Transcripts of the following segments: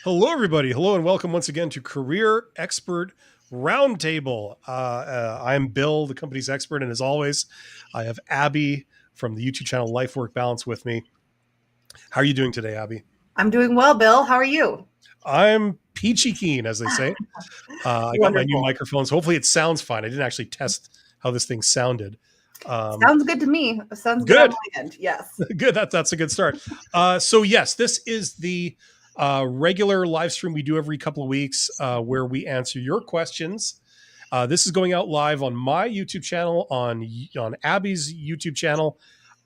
Hello, everybody. Hello, and welcome once again to Career Expert Roundtable. I'm Bill, the company's expert, and as always, I have Abby from the YouTube channel Life Work Balance with me. How are you doing today, Abby? I'm doing well, Bill. How are you? I'm peachy keen, as they say. I got my new Wonderful. microphones. Hopefully, it sounds fine. I didn't actually test how this thing sounded. Sounds good to me. Sounds good on Good. my end. Yes. Good. That's a good start. So yes, this is the regular live stream we do every couple of weeks where we answer your questions. This is going out live on my YouTube channel, on Abby's YouTube channel,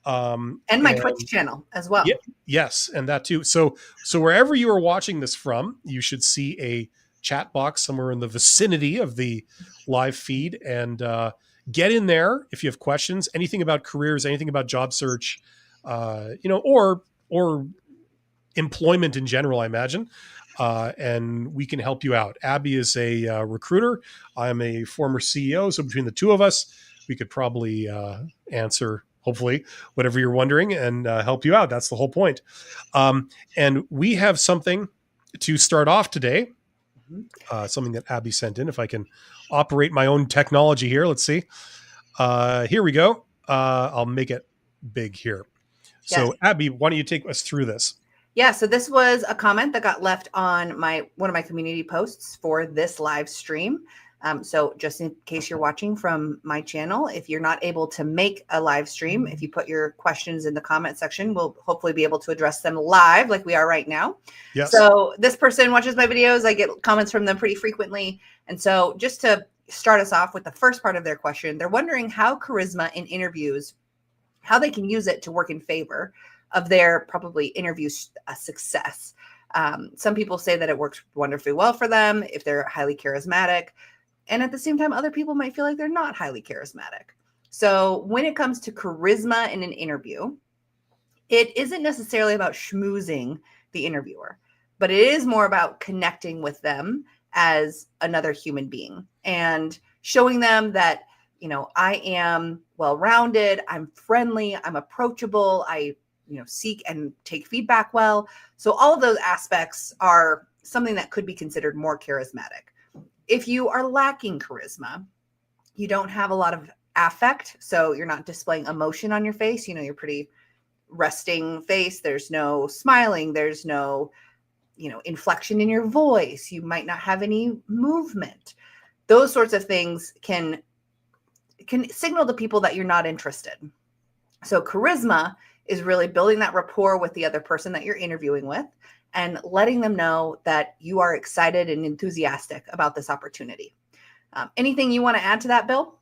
And my Twitch and channel as yeah, well. yes, and that too. So wherever you are watching this from, you should see a chat box somewhere in the vicinity of the live feed, and get in there if you have questions, anything about careers, anything about job search, or employment in general, I imagine. And we can help you out. Abby is a recruiter. I'm a former CEO. So between the two of us, we could probably answer, hopefully, whatever you're wondering and help you out. That's the whole point. And we have something to start off today, something that Abby sent in. If I can operate my own technology here, let's see. Here we go. I'll make it big here. Yes. So, Abby, why don't you take us through this? Yeah, so this was a comment that got left on one of my community posts for this live stream. So just in case you're watching from my channel, if you're not able to make a live stream, if you put your questions in the comment section, we'll hopefully be able to address them live like we are right now. Yes. So this person watches my videos. I get comments from them pretty frequently. And so just to start us off with the first part of their question, they're wondering how charisma in interviews, how they can use it to work in favor of their probably interview success. Some people say that it works wonderfully well for them if they're highly charismatic. And at the same time, other people might feel like they're not highly charismatic. So when it comes to charisma in an interview, it isn't necessarily about schmoozing the interviewer, but it is more about connecting with them as another human being and showing them that, I am well-rounded, I'm friendly, I'm approachable, I seek and take feedback well. So all of those aspects are something that could be considered more charismatic. If you are lacking charisma, you don't have a lot of affect, so you're not displaying emotion on your face. You're pretty resting face. There's no smiling. There's no, inflection in your voice. You might not have any movement. Those sorts of things can signal to people that you're not interested. So charisma is really building that rapport with the other person that you're interviewing with and letting them know that you are excited and enthusiastic about this opportunity. Anything you want to add to that, Bill?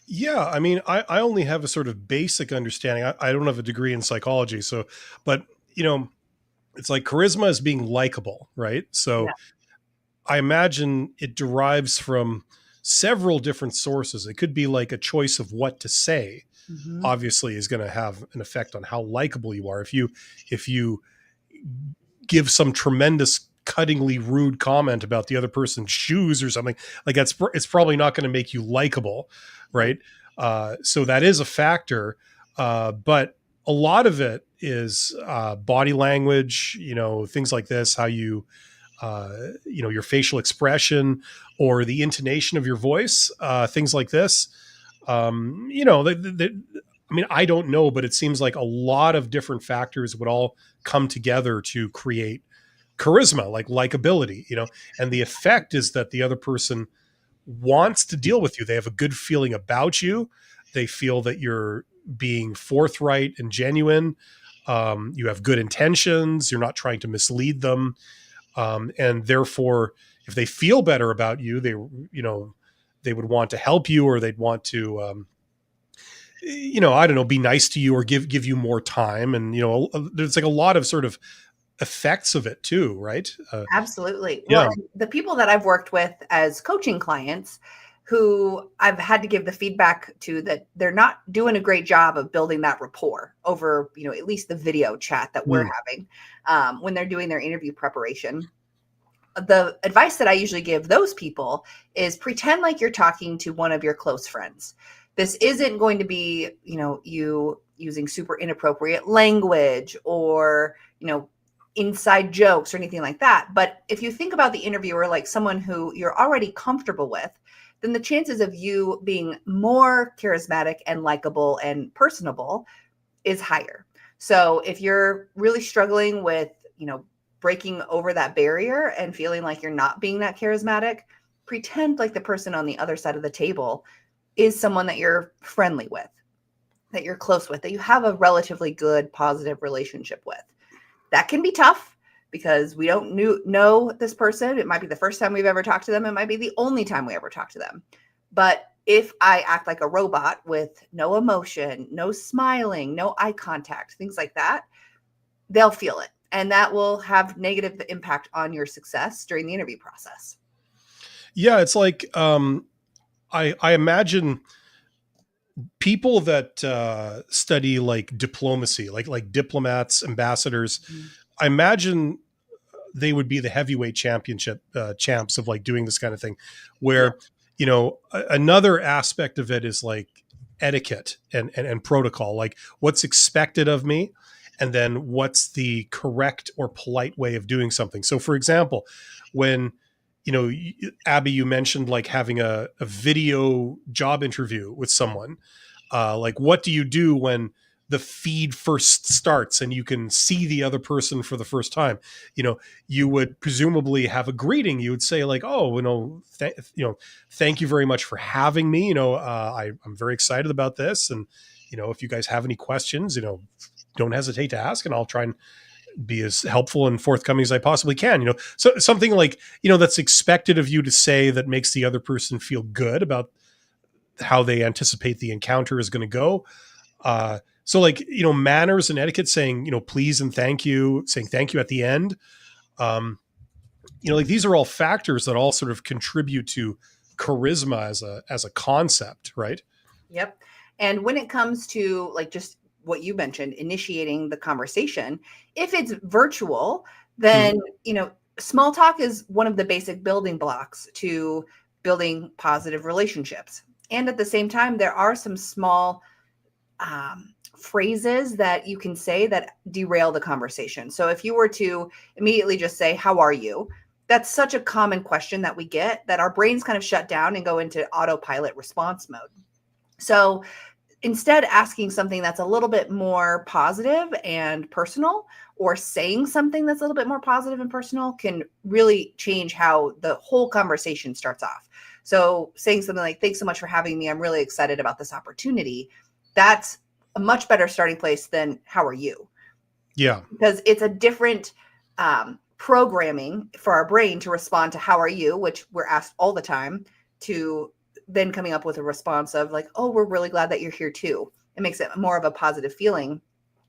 Yeah, I mean, I only have a sort of basic understanding. I don't have a degree in psychology, but it's like charisma is being likable, right? So Yeah. I imagine it derives from several different sources. It could be like a choice of what to say. Mm-hmm. Obviously, is going to have an effect on how likable you are. If you give some tremendous cuttingly rude comment about the other person's shoes or something, like it's probably not going to make you likable, right? So that is a factor, but a lot of it is body language, things like this, how you your facial expression or the intonation of your voice, things like this. I mean, I don't know, but it seems like a lot of different factors would all come together to create charisma, like likability, and the effect is that the other person wants to deal with you. They have a good feeling about you. They feel that you're being forthright and genuine. You have good intentions. You're not trying to mislead them. And therefore, if they feel better about you, they would want to help you, or they'd want to, I don't know, be nice to you or give you more time. And, there's like a lot of sort of effects of it too, right? Absolutely. Yeah. Well, the people that I've worked with as coaching clients who I've had to give the feedback to that they're not doing a great job of building that rapport over, at least the video chat that we're having when they're doing their interview preparation. The advice that I usually give those people is pretend like you're talking to one of your close friends. This isn't going to be, you using super inappropriate language or, inside jokes or anything like that. But if you think about the interviewer like someone who you're already comfortable with, then the chances of you being more charismatic and likable and personable is higher. So if you're really struggling with, breaking over that barrier and feeling like you're not being that charismatic, pretend like the person on the other side of the table is someone that you're friendly with, that you're close with, that you have a relatively good, positive relationship with. That can be tough because we don't know this person. It might be the first time we've ever talked to them. It might be the only time we ever talk to them. But if I act like a robot with no emotion, no smiling, no eye contact, things like that, they'll feel it. And that will have negative impact on your success during the interview process. Yeah, it's like I imagine people that study like diplomacy, like diplomats, ambassadors. Mhm. I imagine they would be the heavyweight championship champs of like doing this kind of thing, Yeah. where another aspect of it is like etiquette and protocol, like what's expected of me, and then what's the correct or polite way of doing something. So, for example, when Abby, you mentioned like having a video job interview with someone. Like, what do you do when the feed first starts and you can see the other person for the first time? You would presumably have a greeting. You would say like, "Oh, thank you very much for having me. I'm very excited about this, and if you guys have any questions, don't hesitate to ask, and I'll try and be as helpful and forthcoming as I possibly can." So something like that's expected of you to say that makes the other person feel good about how they anticipate the encounter is going to go. So like, manners and etiquette, saying, please and thank you, saying thank you at the end. Like these are all factors that all sort of contribute to charisma as a concept, right? Yep. And when it comes to like just what you mentioned, initiating the conversation, if it's virtual, then, small talk is one of the basic building blocks to building positive relationships. And at the same time, there are some small phrases that you can say that derail the conversation. So if you were to immediately just say, "How are you?" That's such a common question that we get that our brains kind of shut down and go into autopilot response mode. So instead, asking something that's a little bit more positive and personal, or saying something that's a little bit more positive and personal, can really change how the whole conversation starts off. So saying something like, "Thanks so much for having me. I'm really excited about this opportunity." That's a much better starting place than "How are you?" Yeah. Because it's a different programming for our brain to respond to "How are you?" which we're asked all the time, to then coming up with a response of like, "Oh, we're really glad that you're here too." It makes it more of a positive feeling,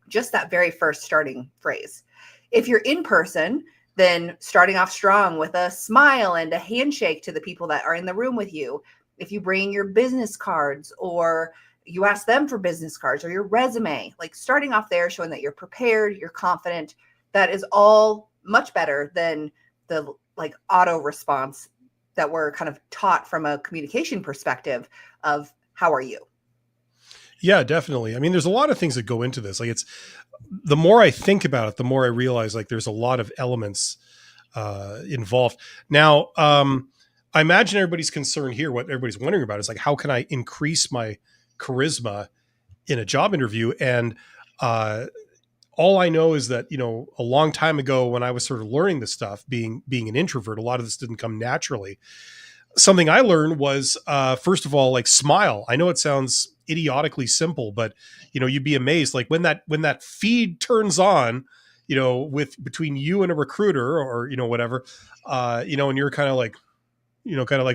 just that very first starting phrase. If you're in person, then starting off strong with a smile and a handshake to the people that are in the room with you. If you bring your business cards, or you ask them for business cards, or your resume, like starting off there, showing that you're prepared, you're confident, that is all much better than the like auto response that we're kind of taught from a communication perspective of "How are you?" Yeah, definitely. I mean, there's a lot of things that go into this. Like, it's the more I think about it, the more I realize like there's a lot of elements involved. Now, I imagine everybody's concern here, what everybody's wondering about is like, how can I increase my charisma in a job interview? And all I know is that, a long time ago when I was sort of learning this stuff, being an introvert, a lot of this didn't come naturally. Something I learned was, first of all, like smile. I know it sounds idiotically simple, but you'd be amazed. Like when that feed turns on, with between you and a recruiter, or whatever, and you're kind of like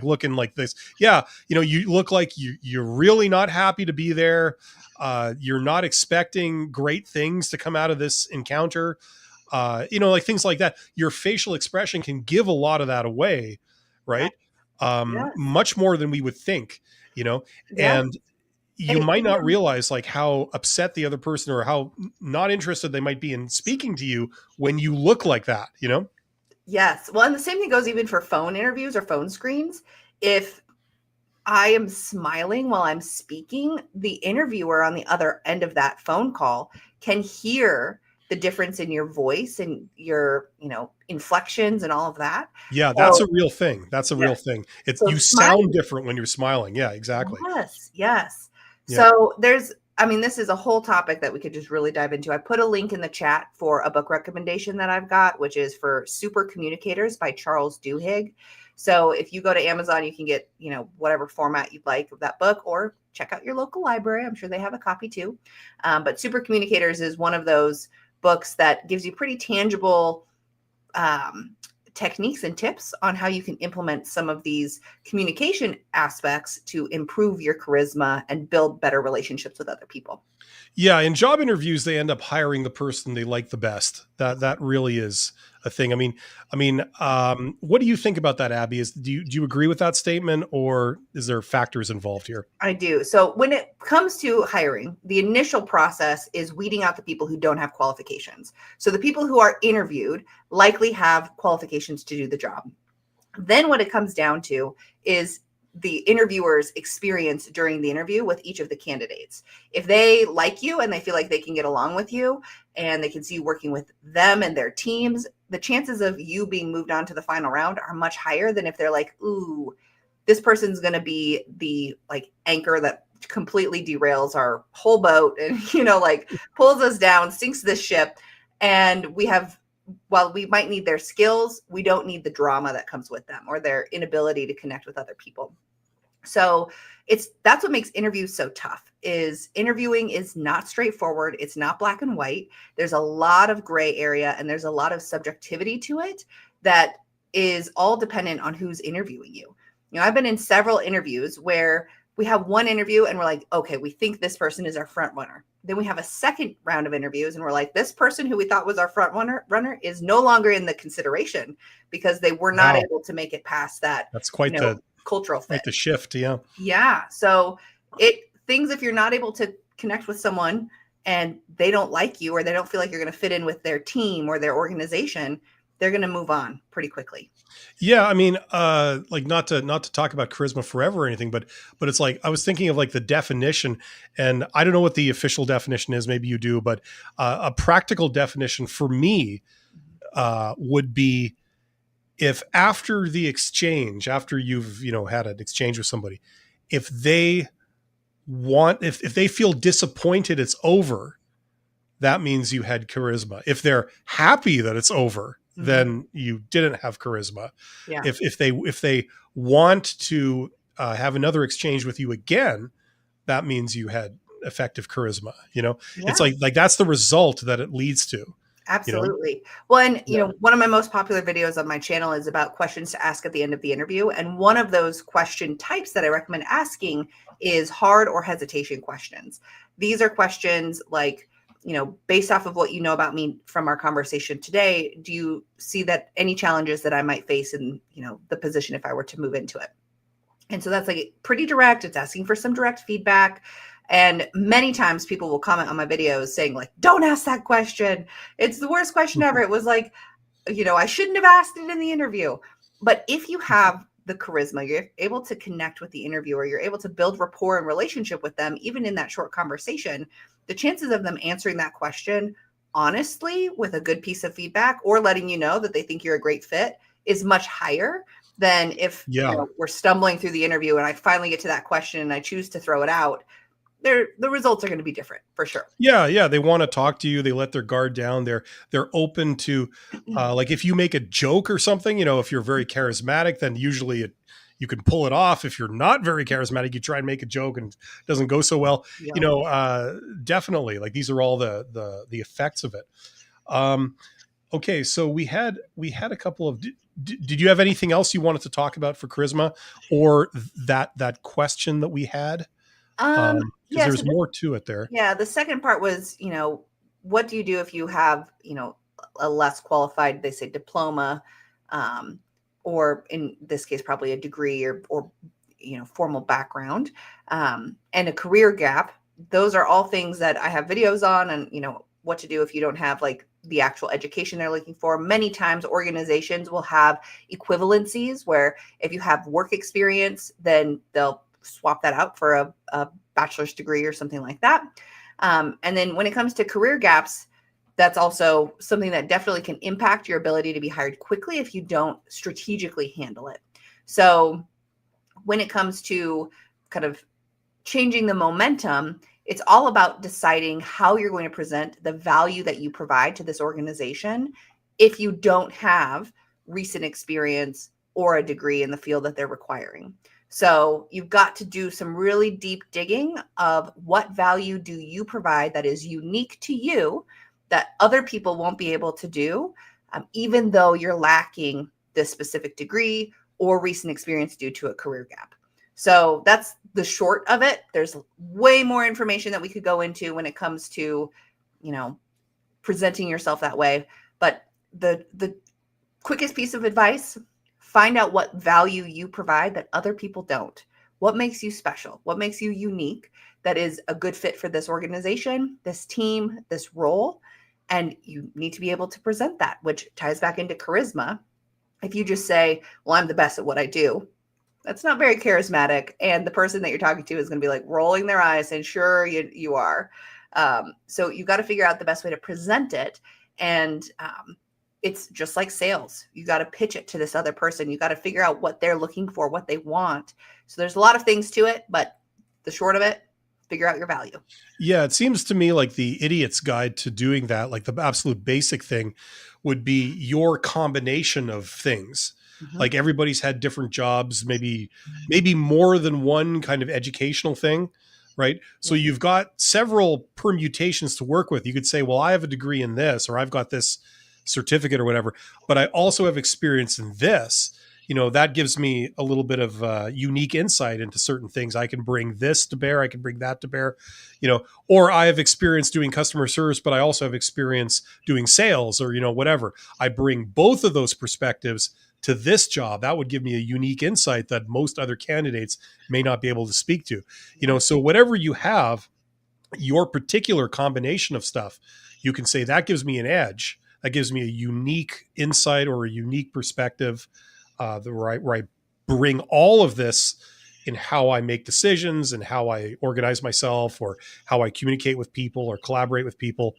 looking like this. Yeah, you look like you're really not happy to be there. You're not expecting great things to come out of this encounter. Like things like that. Your facial expression can give a lot of that away, Yeah. right? Yes. Much more than we would think, Yes. and And you might not even, realize like how upset the other person, or how not interested they might be in speaking to you when you look like that. yes. Well, and the same thing goes even for phone interviews or phone screens. If I am smiling while I'm speaking, the interviewer on the other end of that phone call can hear the difference in your voice and your, inflections and all of that. Yeah, that's So a real thing. That's a yeah. real thing. It's So you sound smiling. different when you're smiling. Yeah, exactly. Yes, yes. Yeah. So this is a whole topic that we could just really dive into. I put a link in the chat for a book recommendation that I've got, which is for Super Communicators by Charles Duhigg. So if you go to Amazon, you can get, whatever format you'd like of that book, or check out your local library. I'm sure they have a copy too. But Super Communicators is one of those books that gives you pretty tangible techniques and tips on how you can implement some of these communication aspects to improve your charisma and build better relationships with other people. Yeah, in job interviews, they end up hiring the person they like the best. That really is a thing. What do you think about that, Abby? Do you agree with that statement, or is there factors involved here? I do. So when it comes to hiring, the initial process is weeding out the people who don't have qualifications. So the people who are interviewed likely have qualifications to do the job. Then what it comes down to is the interviewer's experience during the interview with each of the candidates. If they like you and they feel like they can get along with you and they can see you working with them and their teams, the chances of you being moved on to the final round are much higher than if they're like, ooh, this person's going to be the anchor that completely derails our whole boat and, pulls us down, sinks this ship. And while we might need their skills, we don't need the drama that comes with them or their inability to connect with other people. So that's what makes interviews so tough. Is interviewing is not straightforward. It's not black and white. There's a lot of gray area and there's a lot of subjectivity to it that is all dependent on who's interviewing you. I've been in several interviews where we have one interview and we're like, okay, we think this person is our front runner. Then we have a second round of interviews and we're like, this person who we thought was our front runner is no longer in the consideration because they were not able to make it past that. That's quite the cultural fit. Quite the shift. Yeah. Yeah. So if you're not able to connect with someone and they don't like you or they don't feel like you're going to fit in with their team or their organization, they're going to move on pretty quickly. Yeah, not to talk about charisma forever or anything, but it's like I was thinking of the definition, and I don't know what the official definition is. Maybe you do, but a practical definition for me would be if after the exchange, after you've had an exchange with somebody, if they feel disappointed, it's over. That means you had charisma. If they're happy that it's over, then you didn't have charisma. Yeah. If they want to have another exchange with you again, that means you had effective charisma. Yeah. It's like that's the result that it leads to. Absolutely. Well, and one of my most popular videos on my channel is about questions to ask at the end of the interview. And one of those question types that I recommend asking is hard or hesitation questions. These are questions like, based off of what you know about me from our conversation today, do you see that any challenges that I might face in, the position if I were to move into it? And so that's pretty direct. It's asking for some direct feedback. And many times people will comment on my videos saying don't ask that question. It's the worst question ever. It was I shouldn't have asked it in the interview. But if you have the charisma, you're able to connect with the interviewer, you're able to build rapport and relationship with them, even in that short conversation, the chances of them answering that question honestly with a good piece of feedback or letting you know that they think you're a great fit is much higher than if we're stumbling through the interview and I finally get to that question and I choose to throw it out. The results are going to be different for sure. Yeah. They want to talk to you. They let their guard down. They're open to, if you make a joke or something, if you're very charismatic, then usually you can pull it off. If you're not very charismatic, you try and make a joke and it doesn't go so well. Yeah. Definitely. These are all the effects of it. Okay, so we had a couple of. Did you have anything else you wanted to talk about for charisma, or that question that we had? There's more to it there. Yeah, the second part was, what do you do if you have, a less qualified, they say, diploma, or in this case, probably a degree or formal background, and a career gap. Those are all things that I have videos on, and what to do if you don't have the actual education they're looking for. Many times organizations will have equivalencies where if you have work experience, then they'll swap that out for a bachelor's degree or something like that. And then when it comes to career gaps, that's also something that definitely can impact your ability to be hired quickly if you don't strategically handle it. So when it comes to kind of changing the momentum, it's all about deciding how you're going to present the value that you provide to this organization if you don't have recent experience or a degree in the field that they're requiring. So you've got to do some really deep digging of what value do you provide that is unique to you that other people won't be able to do, even though you're lacking this specific degree or recent experience due to a career gap. So that's the short of it. There's way more information that we could go into when it comes to, presenting yourself that way. But the quickest piece of advice, find out what value you provide that other people don't. What makes you special? What makes you unique that is a good fit for this organization, this team, this role? And you need to be able to present that, which ties back into charisma. If you just say, well, I'm the best at what I do, that's not very charismatic. And the person that you're talking to is going to be like rolling their eyes and sure you are. So you got to figure out the best way to present it. And it's just like sales. You got to pitch it to this other person. You got to figure out what they're looking for, what they want. So there's a lot of things to it, but the short of it, figure out your value. Yeah, it seems to me like the idiot's guide to doing that, like the absolute basic thing would be your combination of things. Like everybody's had different jobs, maybe more than one kind of educational thing, right? So you've got several permutations to work with. You could say, well, I have a degree in this, or I've got this certificate or whatever, but I also have experience in this. That gives me a little bit of unique insight into certain things. I can bring this to bear. I can bring that to bear, or I have experience doing customer service, but I also have experience doing sales or, whatever. I bring both of those perspectives to this job. That would give me a unique insight that most other candidates may not be able to speak to, so whatever you have, your particular combination of stuff, you can say that gives me an edge. That gives me a unique insight or a unique perspective where I bring all of this in how I make decisions and how I organize myself or how I communicate with people or collaborate with people.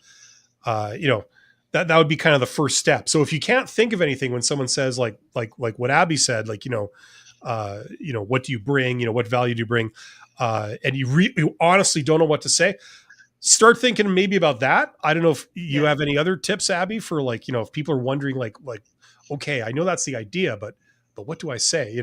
That would be kind of the first step. So if you can't think of anything when someone says like what Abby said, what do you bring? What value do you bring? And you honestly don't know what to say. Start thinking maybe about that. I don't know if you have any other tips, Abby, for if people are wondering okay, I know that's the idea, but what do I say?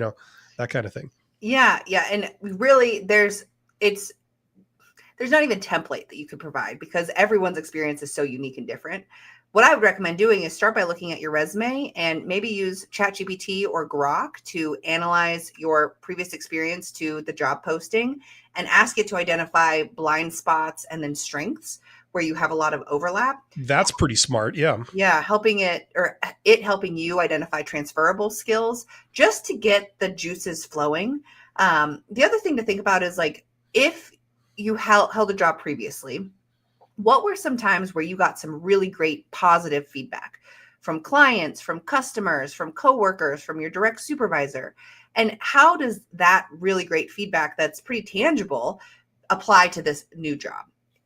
That kind of thing. Yeah. And really there's not even a template that you could provide because everyone's experience is so unique and different. What I would recommend doing is start by looking at your resume and maybe use ChatGPT or Grok to analyze your previous experience to the job posting and ask it to identify blind spots and then strengths where you have a lot of overlap. That's pretty smart. Yeah. Yeah. Helping you identify transferable skills just to get the juices flowing. The other thing to think about is if you held a job previously, what were some times where you got some really great positive feedback from clients, from customers, from coworkers, from your direct supervisor? And how does that really great feedback that's pretty tangible apply to this new job?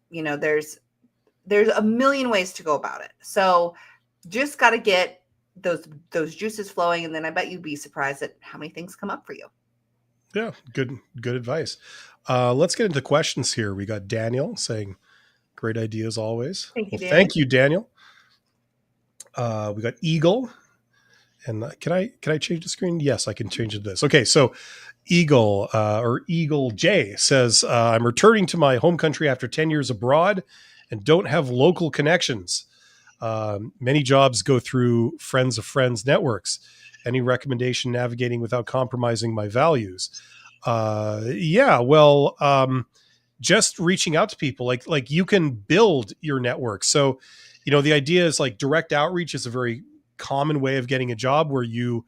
There's a million ways to go about it. So just got to get those juices flowing. And then I bet you'd be surprised at how many things come up for you. Yeah. Good advice. Let's get into questions here. We got Daniel saying, great idea as always. Thank you, Daniel. We got Eagle. And can I change the screen? Yes, I can change it to this. Okay, so Eagle or Eagle J says, I'm returning to my home country after 10 years abroad and don't have local connections. Many jobs go through friends of friends networks. Any recommendation navigating without compromising my values? Just reaching out to people, like you can build your network. So, the idea is direct outreach is a very common way of getting a job where you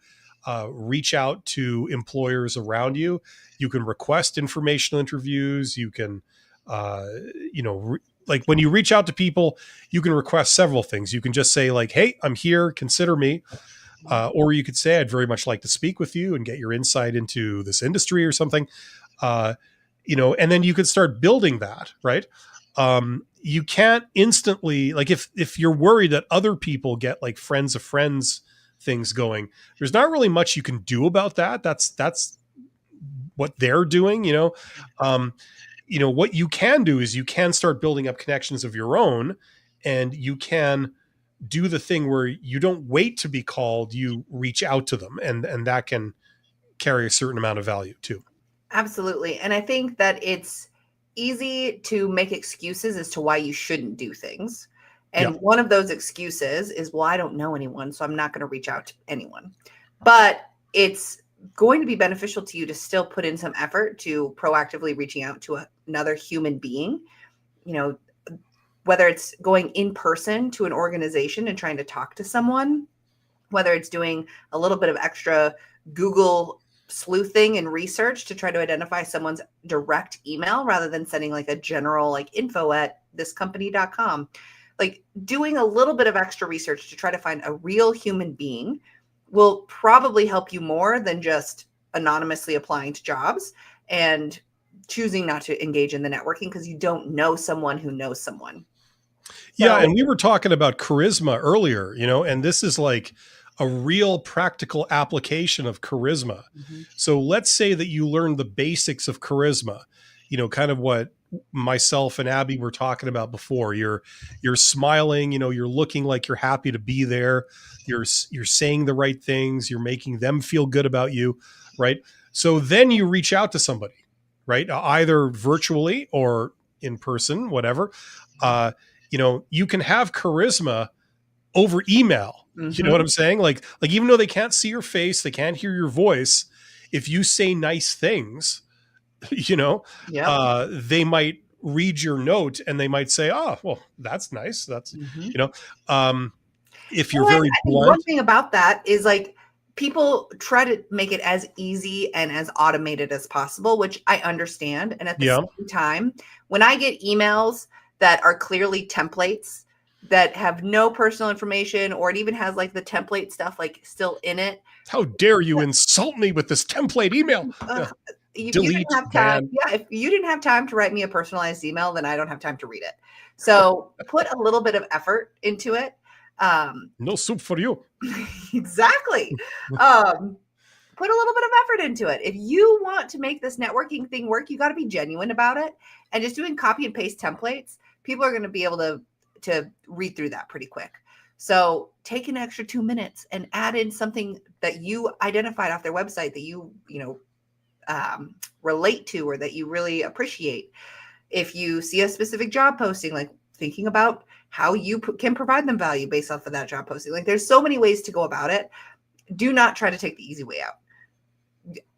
reach out to employers around you. You can request informational interviews. You can, when you reach out to people, you can request several things. You can just say hey, I'm here, consider me. Or you could say, I'd very much like to speak with you and get your insight into this industry or something. And then you could start building that, right? you can't instantly, like, if you're worried that other people get like friends of friends things going, there's not really much you can do about that. That's what they're doing, um, what you can do is you can start building up connections of your own, and you can do the thing where you don't wait to be called, you reach out to them, and that can carry a certain amount of value too. Absolutely. And I think that it's easy to make excuses as to why you shouldn't do things. Yeah. And one of those excuses is, well, I don't know anyone, so I'm not going to reach out to anyone. But it's going to be beneficial to you to still put in some effort to proactively reaching out to another human being, whether it's going in person to an organization and trying to talk to someone, whether it's doing a little bit of extra Google sleuthing and research to try to identify someone's direct email rather than sending like a general like info@thiscompany.com. Like doing a little bit of extra research to try to find a real human being will probably help you more than just anonymously applying to jobs and choosing not to engage in the networking because you don't know someone who knows someone. Yeah, and we were talking about charisma earlier, and this is like a real practical application of charisma. Mm-hmm. So let's say that you learn the basics of charisma, kind of what myself and Abby were talking about before. You're smiling, you're looking like you're happy to be there. You're saying the right things, you're making them feel good about you, right? So then you reach out to somebody, right? Either virtually or in person, whatever. You can have charisma over email. Mm-hmm. You know what I'm saying? Like even though they can't see your face, they can't hear your voice, if you say nice things, they might read your note and they might say, oh, well, that's nice. That's, if you're very blunt. One thing about that is like people try to make it as easy and as automated as possible, which I understand. And at the same time, when I get emails that are clearly templates that have no personal information, or it even has like the template stuff like still in it. How dare you insult me with this template email? If you didn't have time, if you didn't have time to write me a personalized email, then I don't have time to read it. So put a little bit of effort into it. No soup for you. Exactly. Put a little bit of effort into it. If you want to make this networking thing work, you got to be genuine about it. And just doing copy and paste templates, people are going to be able to read through that pretty quick. So take an extra 2 minutes and add in something that you identified off their website that you relate to or that you really appreciate. If you see a specific job posting, like thinking about how you can provide them value based off of that job posting. Like there's so many ways to go about it. Do not try to take the easy way out.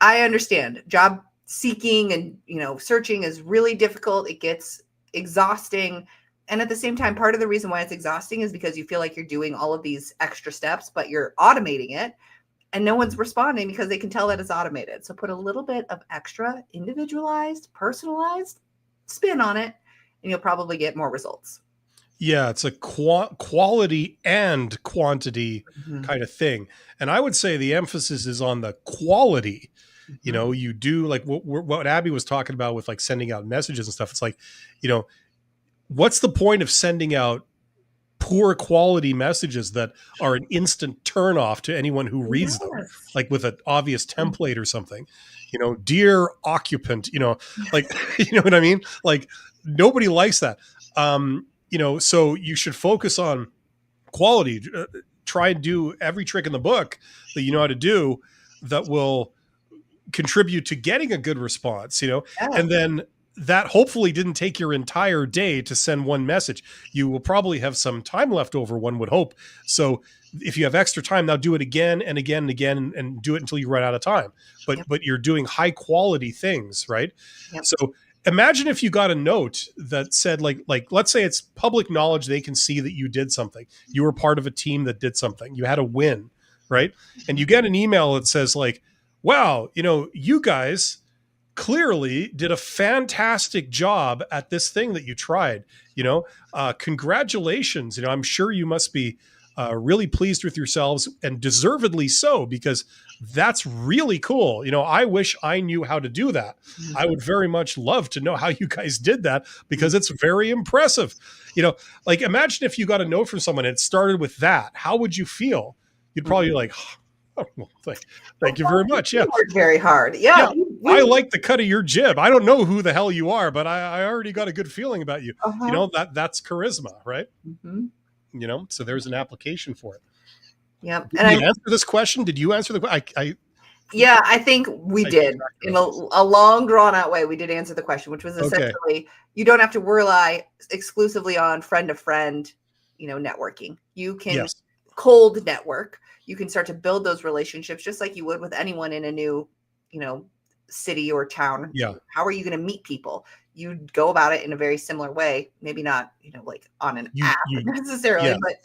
I understand job seeking and searching is really difficult. It gets exhausting. And at the same time, part of the reason why it's exhausting is because you feel like you're doing all of these extra steps, but you're automating it and no one's responding because they can tell that it's automated. So put a little bit of extra individualized, personalized spin on it, and you'll probably get more results. Yeah, it's a quality and quantity kind of thing. And I would say the emphasis is on the quality. You do like what Abby was talking about with like sending out messages and stuff. It's like, what's the point of sending out poor quality messages that are an instant turnoff to anyone who reads them, like with an obvious template or something, dear occupant, like, you know what I mean? Like nobody likes that. So you should focus on quality, try and do every trick in the book that you know how to do that will contribute to getting a good response, and then that hopefully didn't take your entire day to send one message. You will probably have some time left over, one would hope. So if you have extra time, now do it again and again and again and do it until you run out of time. But you're doing high quality things, right? Yep. So imagine if you got a note that said like let's say it's public knowledge, they can see that you did something. You were part of a team that did something. You had a win, right? And you get an email that says like, wow, you guys clearly did a fantastic job at this thing that you tried, congratulations. I'm sure you must be really pleased with yourselves, and deservedly so, because that's really cool. I wish I knew how to do that. I would very much love to know how you guys did that, because it's very impressive. Like, imagine if you got a note from someone and it started with that. How would you feel? You'd probably be like, oh, well, thank you very much. Yeah. You worked very hard. Yeah. Yeah. I like the cut of your jib. I don't know who the hell you are, but I already got a good feeling about you. Uh-huh. That's charisma, right? Mm-hmm. So there's an application for it. Yep. Did you answer this question? Did you answer the question? Yeah, I think we did. In a long, drawn-out way, we did answer the question, which was essentially, you don't have to rely exclusively on friend-to-friend, networking. You can cold network. You can start to build those relationships just like you would with anyone in a new, city or town. Yeah. How are you going to meet people? You go about it in a very similar way. Maybe not, like on an app necessarily, but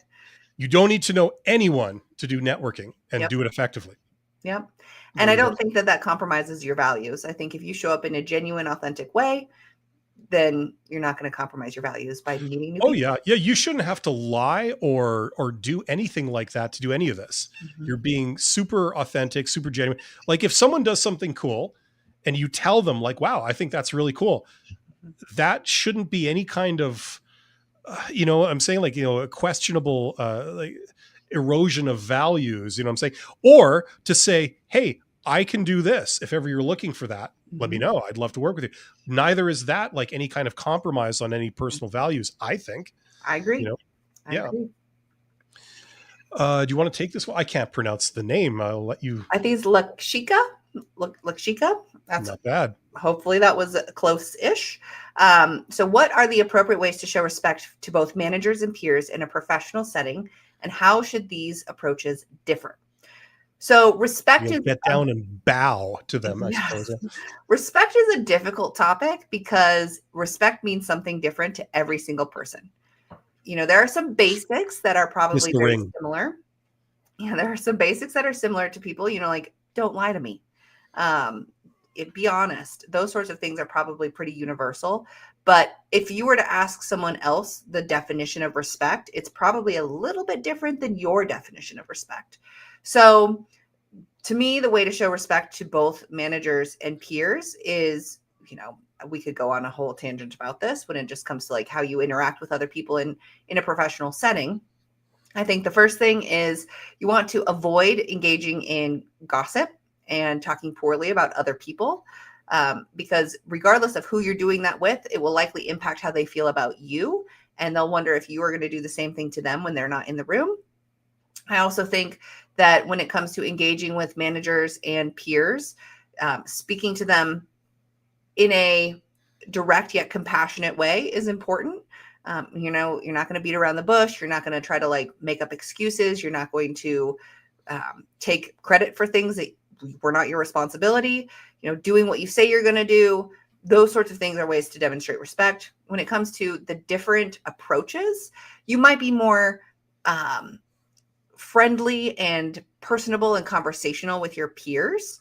you don't need to know anyone to do networking and do it effectively. Yep. And I don't think that compromises your values. I think if you show up in a genuine, authentic way, then you're not going to compromise your values by meeting new people. Oh yeah. Yeah. You shouldn't have to lie or do anything like that to do any of this. Mm-hmm. You're being super authentic, super genuine. Like, if someone does something cool and you tell them, like, wow, I think that's really cool, that shouldn't be any kind of, I'm saying, like, a questionable, like, erosion of values, I'm saying, or to say, hey, I can do this. If ever you're looking for that, let me know. I'd love to work with you. Neither is that like any kind of compromise on any personal values, I think. I agree. I agree. Do you want to take this one? I can't pronounce the name. I'll let you. I think it's Lakshika. Lakshika. That's not bad. Hopefully that was close-ish. So what are the appropriate ways to show respect to both managers and peers in a professional setting, and how should these approaches differ? So respect is get down and bow to them, I suppose. Respect is a difficult topic because respect means something different to every single person. There are some basics that are probably very similar. Yeah, there are some basics that are similar to people, like, don't lie to me. Be honest. Those sorts of things are probably pretty universal. But if you were to ask someone else the definition of respect, it's probably a little bit different than your definition of respect. So to me, the way to show respect to both managers and peers is, we could go on a whole tangent about this when it just comes to like how you interact with other people in a professional setting. I think the first thing is you want to avoid engaging in gossip and talking poorly about other people, because regardless of who you're doing that with, it will likely impact how they feel about you. And they'll wonder if you are going to do the same thing to them when they're not in the room. I also think that when it comes to engaging with managers and peers, speaking to them in a direct yet compassionate way is important. You're not going to beat around the bush. You're not going to try to like make up excuses. You're not going to take credit for things that were not your responsibility. Doing what you say you're going to do. Those sorts of things are ways to demonstrate respect. When it comes to the different approaches, you might be more friendly and personable and conversational with your peers.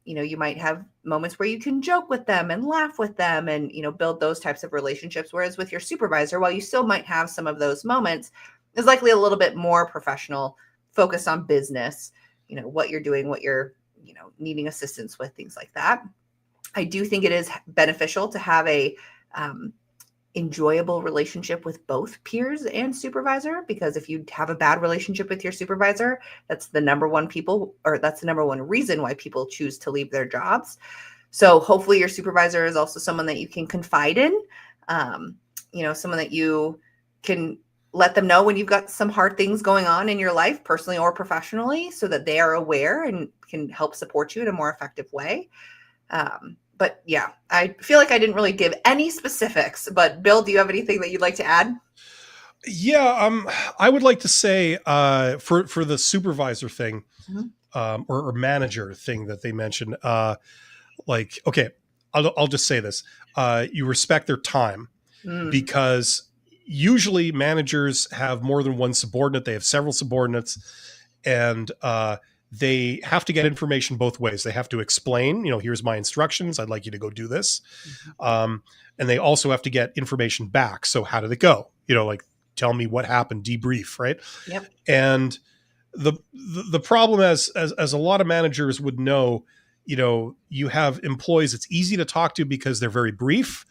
You might have moments where you can joke with them and laugh with them and, build those types of relationships. Whereas with your supervisor, while you still might have some of those moments, is likely a little bit more professional, focused on business, what you're doing, what you're, needing assistance with, things like that. I do think it is beneficial to have a enjoyable relationship with both peers and supervisor, because if you have a bad relationship with your supervisor, that's the number one reason why people choose to leave their jobs. So hopefully your supervisor is also someone that you can confide in, someone that you can let them know when you've got some hard things going on in your life, personally or professionally, so that they are aware and can help support you in a more effective way. But yeah, I feel like I didn't really give any specifics, but Bill, do you have anything that you'd like to add? Yeah, I would like to say for the supervisor thing, or manager thing that they mentioned, okay, I'll just say this. You respect their time, because usually managers have more than one subordinate. They have several subordinates, and they have to get information both ways. They have to explain, here's my instructions. I'd like you to go do this. And they also have to get information back. So how did it go? tell me what happened, debrief, right? Yep. And the problem, as a lot of managers would know, you have employees it's easy to talk to because they're very brief.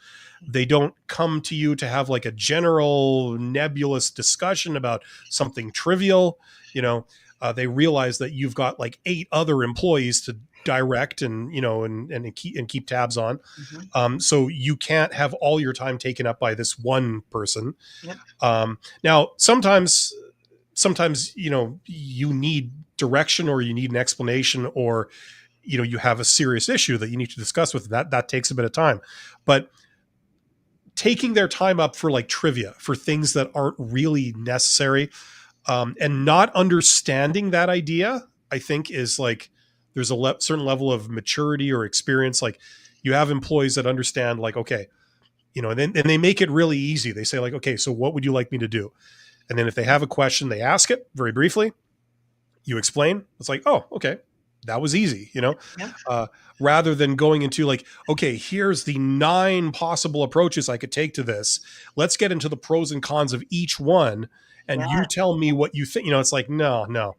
They don't come to you to have like a general nebulous discussion about something trivial. They realize that you've got like 8 other employees to direct and keep tabs on. Mm-hmm. So you can't have all your time taken up by this one person. Yep. Now sometimes you need direction, or you need an explanation, or you have a serious issue that you need to discuss with that takes a bit of time. But taking their time up for like trivia, for things that aren't really necessary, and not understanding that idea, I think is like, there's a certain level of maturity or experience. Like, you have employees that understand, like, okay, and they make it really easy. They say like, okay, so what would you like me to do? And then if they have a question, they ask it very briefly. You explain. It's like, oh, okay, that was easy, Yep. rather than going into like, okay, here's the 9 possible approaches I could take to this. Let's get into the pros and cons of each one. And Yeah. you tell me what you think. It's like, no.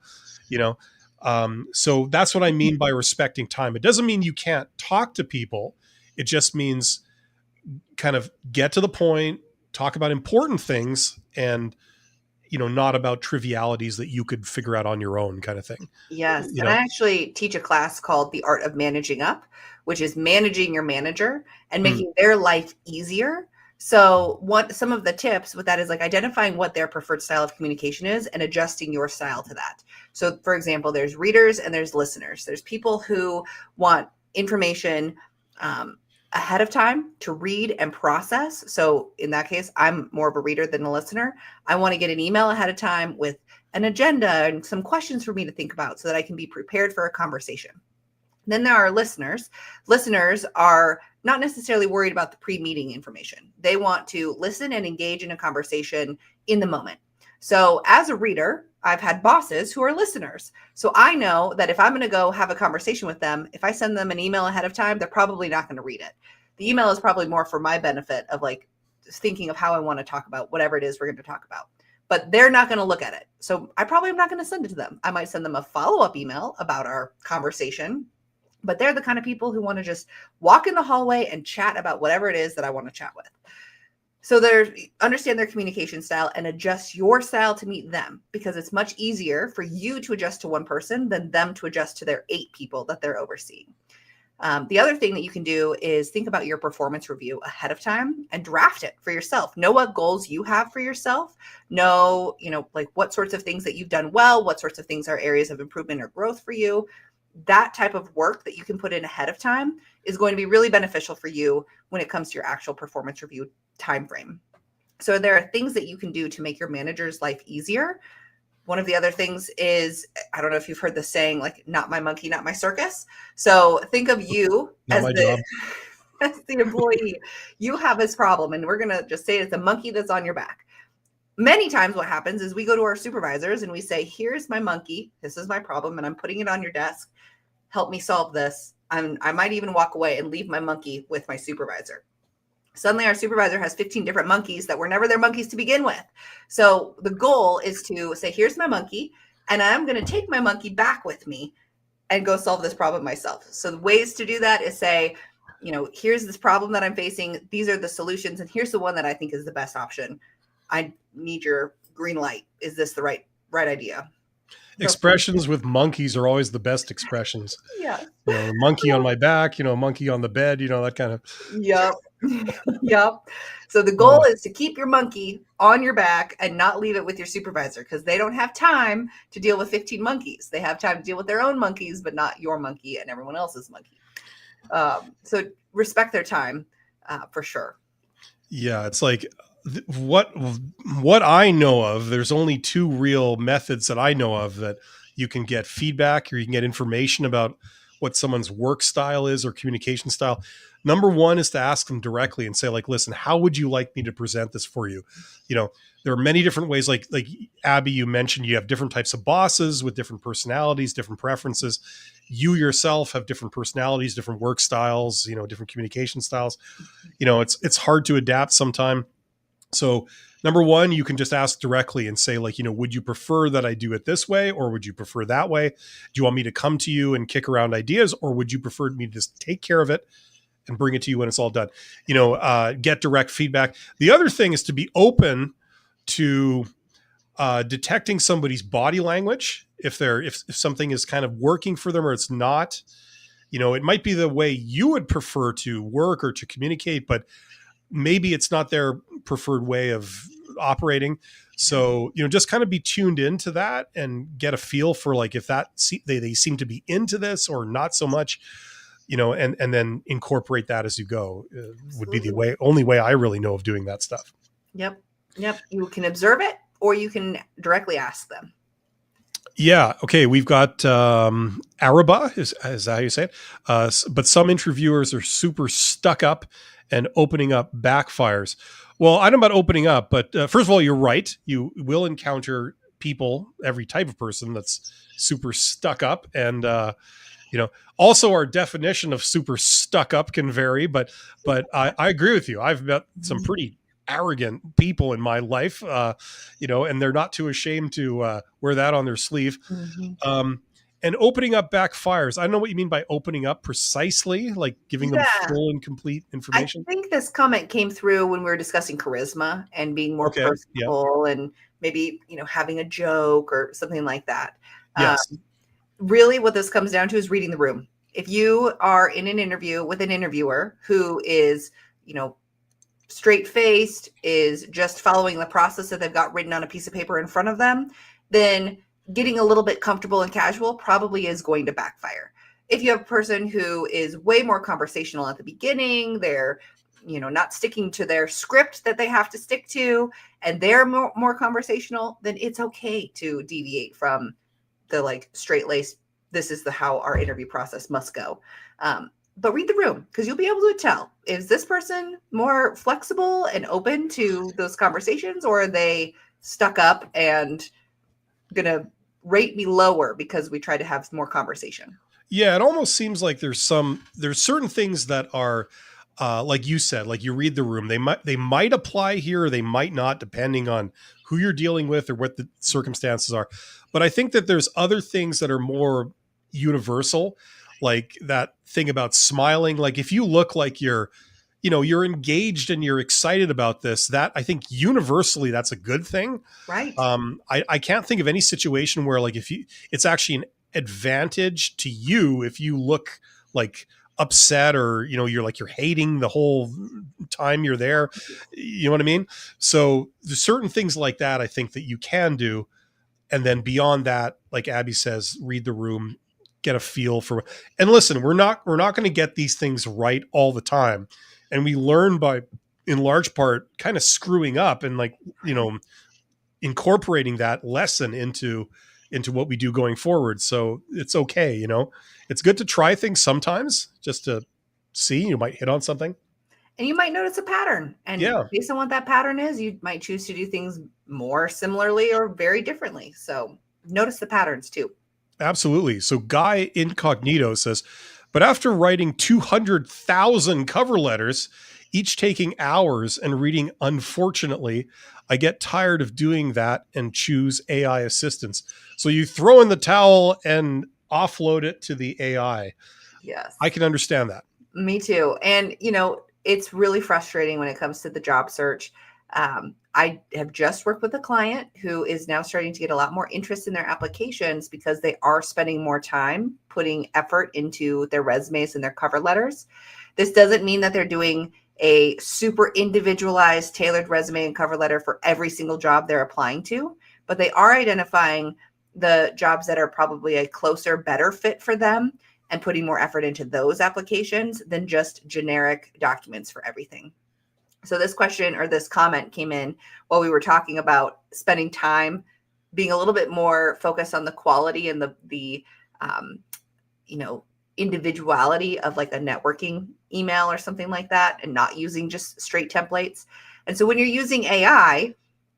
So that's what I mean by respecting time. It doesn't mean you can't talk to people. It just means kind of get to the point, talk about important things, and not about trivialities that you could figure out on your own, kind of thing. Yes. And I actually teach a class called The Art of Managing Up, which is managing your manager and making their life easier. So some of the tips with that is like identifying what their preferred style of communication is and adjusting your style to that. So for example, there's readers and there's listeners. There's people who want information ahead of time to read and process. So in that case, I'm more of a reader than a listener. I want to get an email ahead of time with an agenda and some questions for me to think about so that I can be prepared for a conversation. Then there are listeners. Listeners are not necessarily worried about the pre-meeting information. They want to listen and engage in a conversation in the moment. So as a reader, I've had bosses who are listeners. So I know that if I'm going to go have a conversation with them, if I send them an email ahead of time, they're probably not going to read it. The email is probably more for my benefit of like thinking of how I want to talk about whatever it is we're going to talk about. But they're not going to look at it. So I probably am not going to send it to them. I might send them a follow-up email about our conversation, but they're the kind of people who want to just walk in the hallway and chat about whatever it is that I want to chat with. So understand their communication style and adjust your style to meet them, because it's much easier for you to adjust to one person than them to adjust to their 8 people that they're overseeing. The other thing that you can do is think about your performance review ahead of time and draft it for yourself. Know what goals you have for yourself. Know, like what sorts of things that you've done well, what sorts of things are areas of improvement or growth for you. That type of work that you can put in ahead of time is going to be really beneficial for you when it comes to your actual performance review timeframe. So there are things that you can do to make your manager's life easier. One of the other things is, I don't know if you've heard the saying, like, not my monkey, not my circus. So think of you as the employee. You have this problem, and we're going to just say it's a monkey that's on your back. Many times what happens is we go to our supervisors and we say, here's my monkey. This is my problem, and I'm putting it on your desk. Help me solve this. I might even walk away and leave my monkey with my supervisor. Suddenly our supervisor has 15 different monkeys that were never their monkeys to begin with. So the goal is to say, here's my monkey, and I'm going to take my monkey back with me and go solve this problem myself. So the ways to do that is say, here's this problem that I'm facing. These are the solutions, and here's the one that I think is the best option. I need your green light. Is this the right idea? Expressions with monkeys are always the best expressions. Yeah. Monkey on my back, monkey on the bed, that kind of. Yep. Yep. So the goal is to keep your monkey on your back and not leave it with your supervisor, because they don't have time to deal with 15 monkeys. They have time to deal with their own monkeys, but not your monkey and everyone else's monkey. So respect their time for sure. Yeah. It's like, what I know of, there's only 2 real methods that I know of that you can get feedback, or you can get information about what someone's work style is or communication style. Number one is to ask them directly and say, like, listen, how would you like me to present this for you? There are many different ways. Like Abby, you mentioned you have different types of bosses with different personalities, different preferences. You yourself have different personalities, different work styles, different communication styles. It's hard to adapt sometimes. So number one, you can just ask directly and say, like, would you prefer that I do it this way, or would you prefer that way? Do you want me to come to you and kick around ideas, or would you prefer me to just take care of it and bring it to you when it's all done? Get direct feedback. The other thing is to be open to detecting somebody's body language. If something is kind of working for them or it's not, it might be the way you would prefer to work or to communicate, but maybe it's not their preferred way of operating. So, just kind of be tuned into that and get a feel for, like, if they seem to be into this or not so much, and then incorporate that as you go, would be the only way I really know of doing that stuff. Yep. You can observe it, or you can directly ask them. Yeah. Okay. We've got Araba, is that how you say it? But some interviewers are super stuck up, and opening up backfires. Well, I don't know about opening up, but first of all, you're right. You will encounter people, every type of person that's super stuck up. And, also our definition of super stuck up can vary, but I agree with you. I've met some pretty arrogant people in my life, and they're not too ashamed to wear that on their sleeve. And opening up backfires. I don't know what you mean by opening up precisely, like giving them full and complete information. I think this comment came through when we were discussing charisma and being more personable, and maybe, having a joke or something like that. Yes. Really what this comes down to is reading the room. If you are in an interview with an interviewer who is, straight-faced, is just following the process that they've got written on a piece of paper in front of them, then getting a little bit comfortable and casual probably is going to backfire. If you have a person who is way more conversational at the beginning, they're, not sticking to their script that they have to stick to, and they're more conversational, then it's okay to deviate from the, like, straight-laced, this is how our interview process must go. But read the room, because you'll be able to tell, is this person more flexible and open to those conversations, or are they stuck up and going to rate me lower because we try to have more conversation? Yeah, it almost seems like there's certain things that are, like you said, like you read the room. They might apply here, or they might not, depending on who you're dealing with or what the circumstances are. But I think that there's other things that are more universal, like that thing about smiling. Like if you look like you're engaged and you're excited about this, that I think universally that's a good thing. Right. I can't think of any situation where, like, it's actually an advantage to you if you look like upset, or you're hating the whole time you're there. You know what I mean? So there's certain things like that I think that you can do. And then beyond that, like Abby says, read the room, get a feel for, and listen, we're not going to get these things right all the time. And we learn by, in large part, kind of screwing up and, like, incorporating that lesson into what we do going forward. So it's okay. It's good to try things sometimes just to see, you might hit on something. And you might notice a pattern. And based on what that pattern is, you might choose to do things more similarly or very differently. So notice the patterns too. Absolutely. So Guy Incognito says, but after writing 200,000 cover letters, each taking hours and reading, unfortunately, I get tired of doing that and choose AI assistance. So you throw in the towel and offload it to the AI. Yes. I can understand that. Me too. And, it's really frustrating when it comes to the job search. I have just worked with a client who is now starting to get a lot more interest in their applications because they are spending more time putting effort into their resumes and their cover letters. This doesn't mean that they're doing a super individualized, tailored resume and cover letter for every single job they're applying to, but they are identifying the jobs that are probably a closer, better fit for them and putting more effort into those applications than just generic documents for everything. So this question, or this comment, came in while we were talking about spending time being a little bit more focused on the quality and the individuality of, like, a networking email or something like that, and not using just straight templates. And so when you're using AI,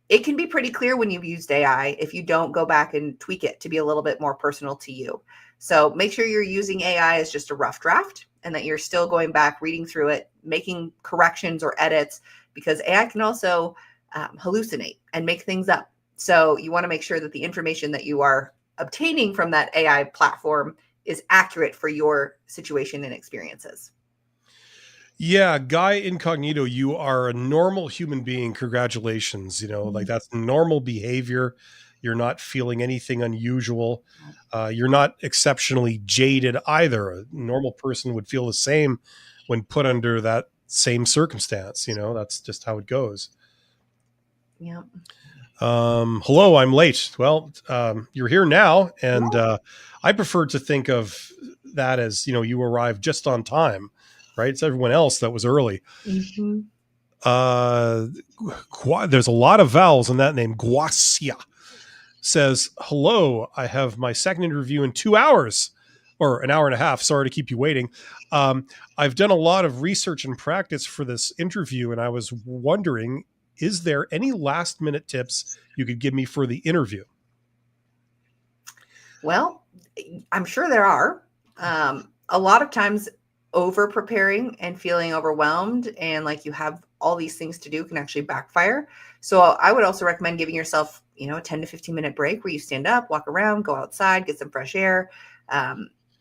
it can be pretty clear when you've used AI if you don't go back and tweak it to be a little bit more personal to you. So make sure you're using AI as just a rough draft, and that you're still going back, reading through it, making corrections or edits, because AI can also hallucinate and make things up. So you want to make sure that the information that you are obtaining from that AI platform is accurate for your situation and experiences. Yeah, Guy Incognito, you are a normal human being. Congratulations. Like that's normal behavior. You're not feeling anything unusual. You're not exceptionally jaded either. A normal person would feel the same when put under that same circumstance. That's just how it goes. Yeah. Hello, I'm late. Well, you're here now, and I prefer to think of that as you arrived just on time, right? It's everyone else that was early. Mm-hmm. There's a lot of vowels in that name. Guasia says, "Hello, I have my second interview in 2 hours, or an hour and a half. Sorry to keep you waiting. I've done a lot of research and practice for this interview, and I was wondering, is there any last minute tips you could give me for the interview?" Well, I'm sure there are. A lot of times over preparing and feeling overwhelmed and like you have all these things to do can actually backfire. So I would also recommend giving yourself, a 10 to 15 minute break where you stand up, walk around, go outside, get some fresh air.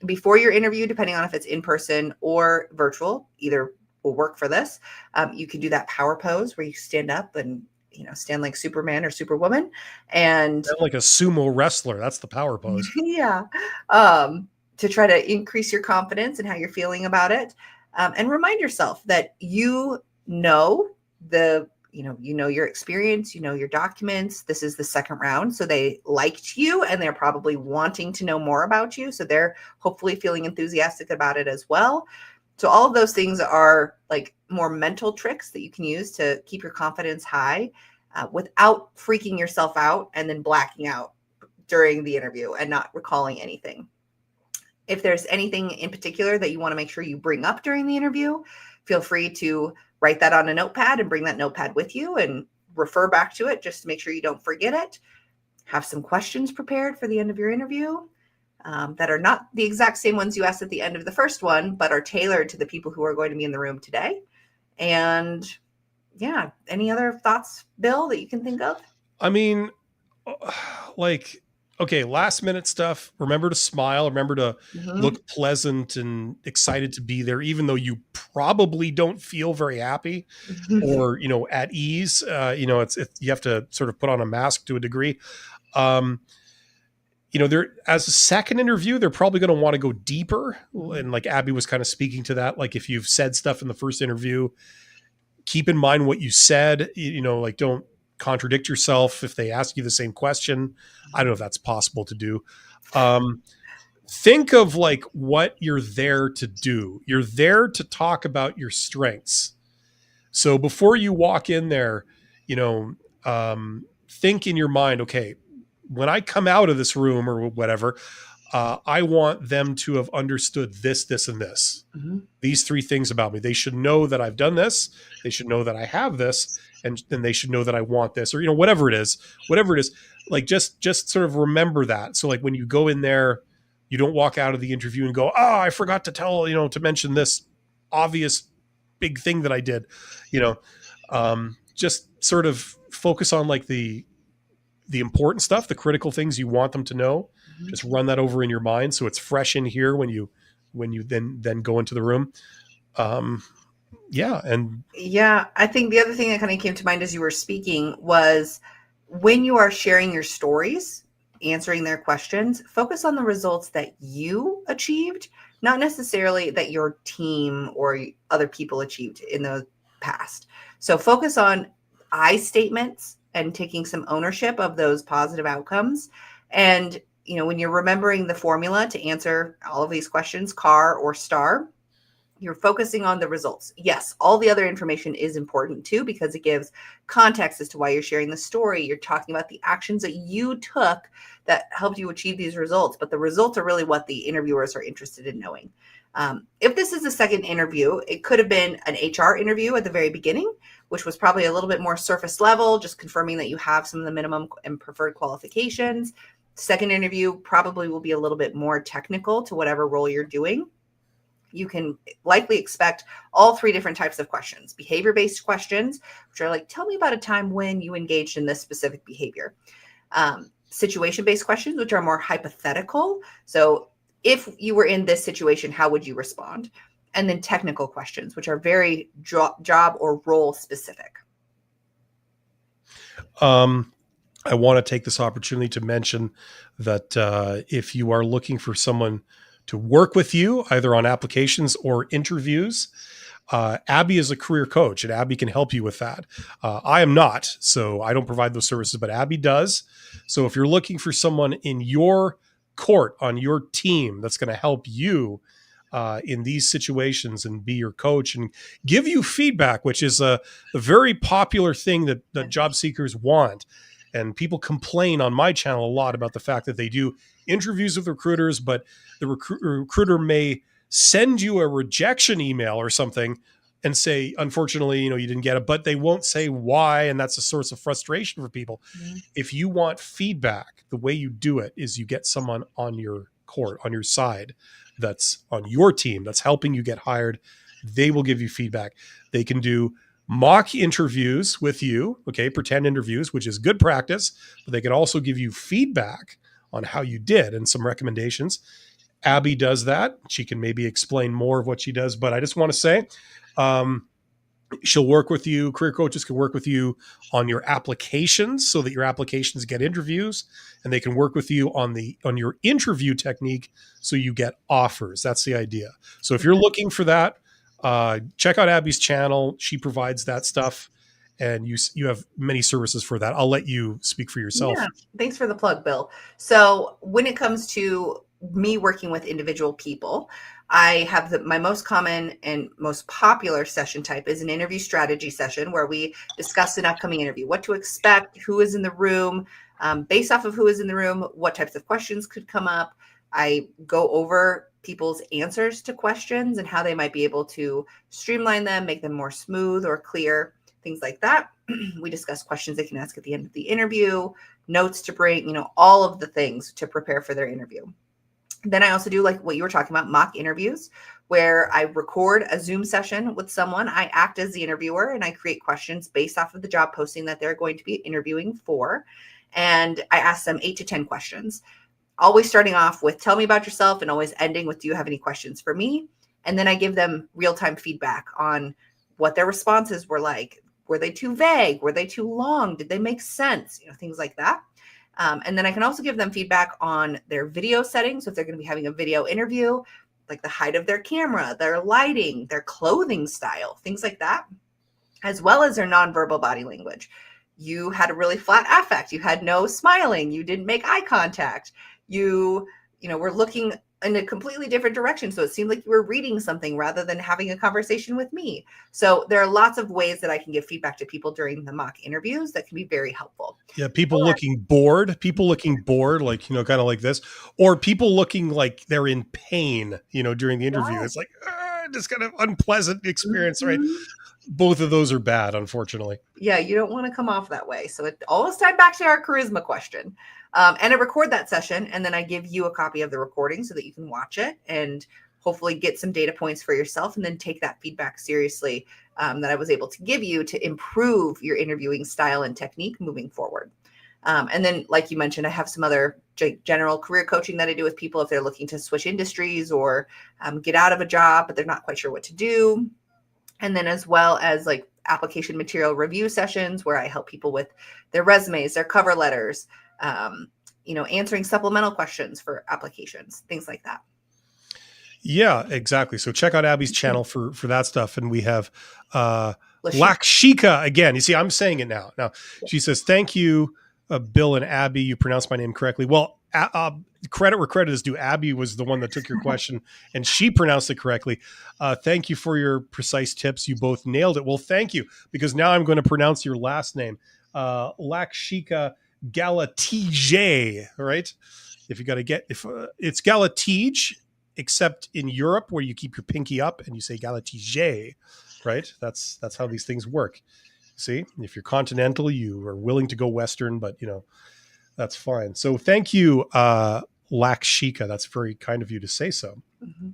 Before your interview, depending on if it's in person or virtual, either will work for this. You can do that power pose where you stand up and stand like Superman or Superwoman, and Like a sumo wrestler. That's the power pose. yeah, to try to increase your confidence and how you're feeling about it, and remind yourself that your experience, your documents. This is the second round, so they liked you, and they're probably wanting to know more about you. So they're hopefully feeling enthusiastic about it as well. So all of those things are like more mental tricks that you can use to keep your confidence high without freaking yourself out and then blacking out during the interview and not recalling anything. If there's anything in particular that you want to make sure you bring up during the interview, feel free to write that on a notepad and bring that notepad with you and refer back to it just to make sure you don't forget it. Have some questions prepared for the end of your interview that are not the exact same ones you asked at the end of the first one, but are tailored to the people who are going to be in the room today. And yeah, any other thoughts, Bill, that you can think of? I mean, okay, last minute stuff. Remember to smile. Remember to look pleasant and excited to be there, even though you probably don't feel very happy or, at ease. It's you have to sort of put on a mask to a degree. There, as a second interview, they're probably going to want to go deeper. And like Abby was kind of speaking to that, like if you've said stuff in the first interview, keep in mind what you said, like don't contradict yourself if they ask you the same question. I don't know if that's possible to do. Think of like what you're there to do. You're there to talk about your strengths. So before you walk in there, think in your mind, okay, when I come out of this room or whatever, I want them to have understood this, this, and this. These three things about me. They should know that I've done this. They should know that I have this, and then they should know that I want this, or whatever it is. Like just sort of remember that. So like when you go in there, you don't walk out of the interview and go, "Oh, I forgot to tell to mention this obvious big thing that I did." Just sort of focus on like the important stuff, the critical things you want them to know. Just run that over in your mind so it's fresh in here when you then go into the room. Yeah. I think the other thing that kind of came to mind as you were speaking was when you are sharing your stories, answering their questions, focus on the results that you achieved, not necessarily that your team or other people achieved in the past. So focus on I statements and taking some ownership of those positive outcomes. And, when you're remembering the formula to answer all of these questions, CAR or STAR, you're focusing on the results. Yes, all the other information is important too, because it gives context as to why you're sharing the story. You're talking about the actions that you took that helped you achieve these results, but the results are really what the interviewers are interested in knowing. If this is a second interview, it could have been an HR interview at the very beginning, which was probably a little bit more surface level, just confirming that you have some of the minimum and preferred qualifications. Second interview probably will be a little bit more technical to whatever role you're doing. you can likely expect all three different types of questions: behavior-based questions, which are like, tell me about a time when you engaged in this specific behavior. Situation-based questions, which are more hypothetical. So if you were in this situation, how would you respond? And then technical questions, which are very job or role specific. I want to take this opportunity to mention that if you are looking for someone to work with you, either on applications or interviews, Abby is a career coach, and Abby can help you with that. I am not, so I don't provide those services, but Abby does. So if you're looking for someone in your court, on your team, that's going to help you in these situations and be your coach and give you feedback, which is a very popular thing that job seekers want. And people complain on my channel a lot about the fact that they do interviews with recruiters, but the recruiter may send you a rejection email or something and say, unfortunately, you didn't get it, but they won't say why. And that's a source of frustration for people. Mm-hmm. If you want feedback, the way you do it is you get someone on your court, on your side, that's on your team, that's helping you get hired. They will give you feedback. They can do mock interviews with you, okay, pretend interviews, which is good practice, but they can also give you feedback on how you did and some recommendations. Abby does that. She can maybe explain more of what she does, but I just want to say, she'll work with you. Career coaches can work with you on your applications so that your applications get interviews, and they can work with you on your interview technique so you get offers. That's the idea. So if you're looking for that, check out Abby's channel. She provides that stuff, and you have many services for that. I'll let you speak for yourself. Yeah, thanks for the plug, Bill. So when it comes to me working with individual people, I have my most common and most popular session type is an interview strategy session where we discuss an upcoming interview, what to expect, who is in the room, based off of who is in the room, what types of questions could come up. I go over people's answers to questions and how they might be able to streamline them, make them more smooth or clear, things like that. We discuss questions they can ask at the end of the interview, notes to bring, all of the things to prepare for their interview. Then I also do, like what you were talking about, mock interviews, where I record a Zoom session with someone. I act as the interviewer and I create questions based off of the job posting that they're going to be interviewing for. And I ask them 8 to 10 questions, always starting off with, tell me about yourself, and always ending with, do you have any questions for me? And then I give them real-time feedback on what their responses were like. Were they too vague? Were they too long? Did they make sense? Things like that. And then I can also give them feedback on their video settings. So if they're going to be having a video interview, like the height of their camera, their lighting, their clothing style, things like that, as well as their nonverbal body language. You had a really flat affect. You had no smiling. You didn't make eye contact. You were looking in a completely different direction. So it seemed like you were reading something rather than having a conversation with me. So there are lots of ways that I can give feedback to people during the mock interviews that can be very helpful. Yeah. People looking bored, like, kind of like this, or people looking like they're in pain, during the interview. Yeah. It's like, just kind of unpleasant experience, right? Both of those are bad, unfortunately. Yeah. You don't want to come off that way. So it always tied back to our charisma question. And I record that session, and then I give you a copy of the recording so that you can watch it and hopefully get some data points for yourself, and then take that feedback seriously that I was able to give you to improve your interviewing style and technique moving forward. And then, like you mentioned, I have some other general career coaching that I do with people if they're looking to switch industries or get out of a job, but they're not quite sure what to do. And then as well as like application material review sessions where I help people with their resumes, their cover letters, answering supplemental questions for applications, things like that. Yeah, exactly. So check out Abby's channel for that stuff. And we have Lakshika again. You see, I'm saying it now. Now she says, thank you, Bill and Abby. You pronounced my name correctly. Well, credit where credit is due. Abby was the one that took your question and she pronounced it correctly. Thank you for your precise tips. You both nailed it. Well, thank you, because now I'm going to pronounce your last name. Lakshika Galatije, right? If it's Galatije, except in Europe where you keep your pinky up and you say Galatije, right? That's how these things work. See, if you're continental, you are willing to go Western, but that's fine. So thank you, Lakshika. That's very kind of you to say so. Mm-hmm.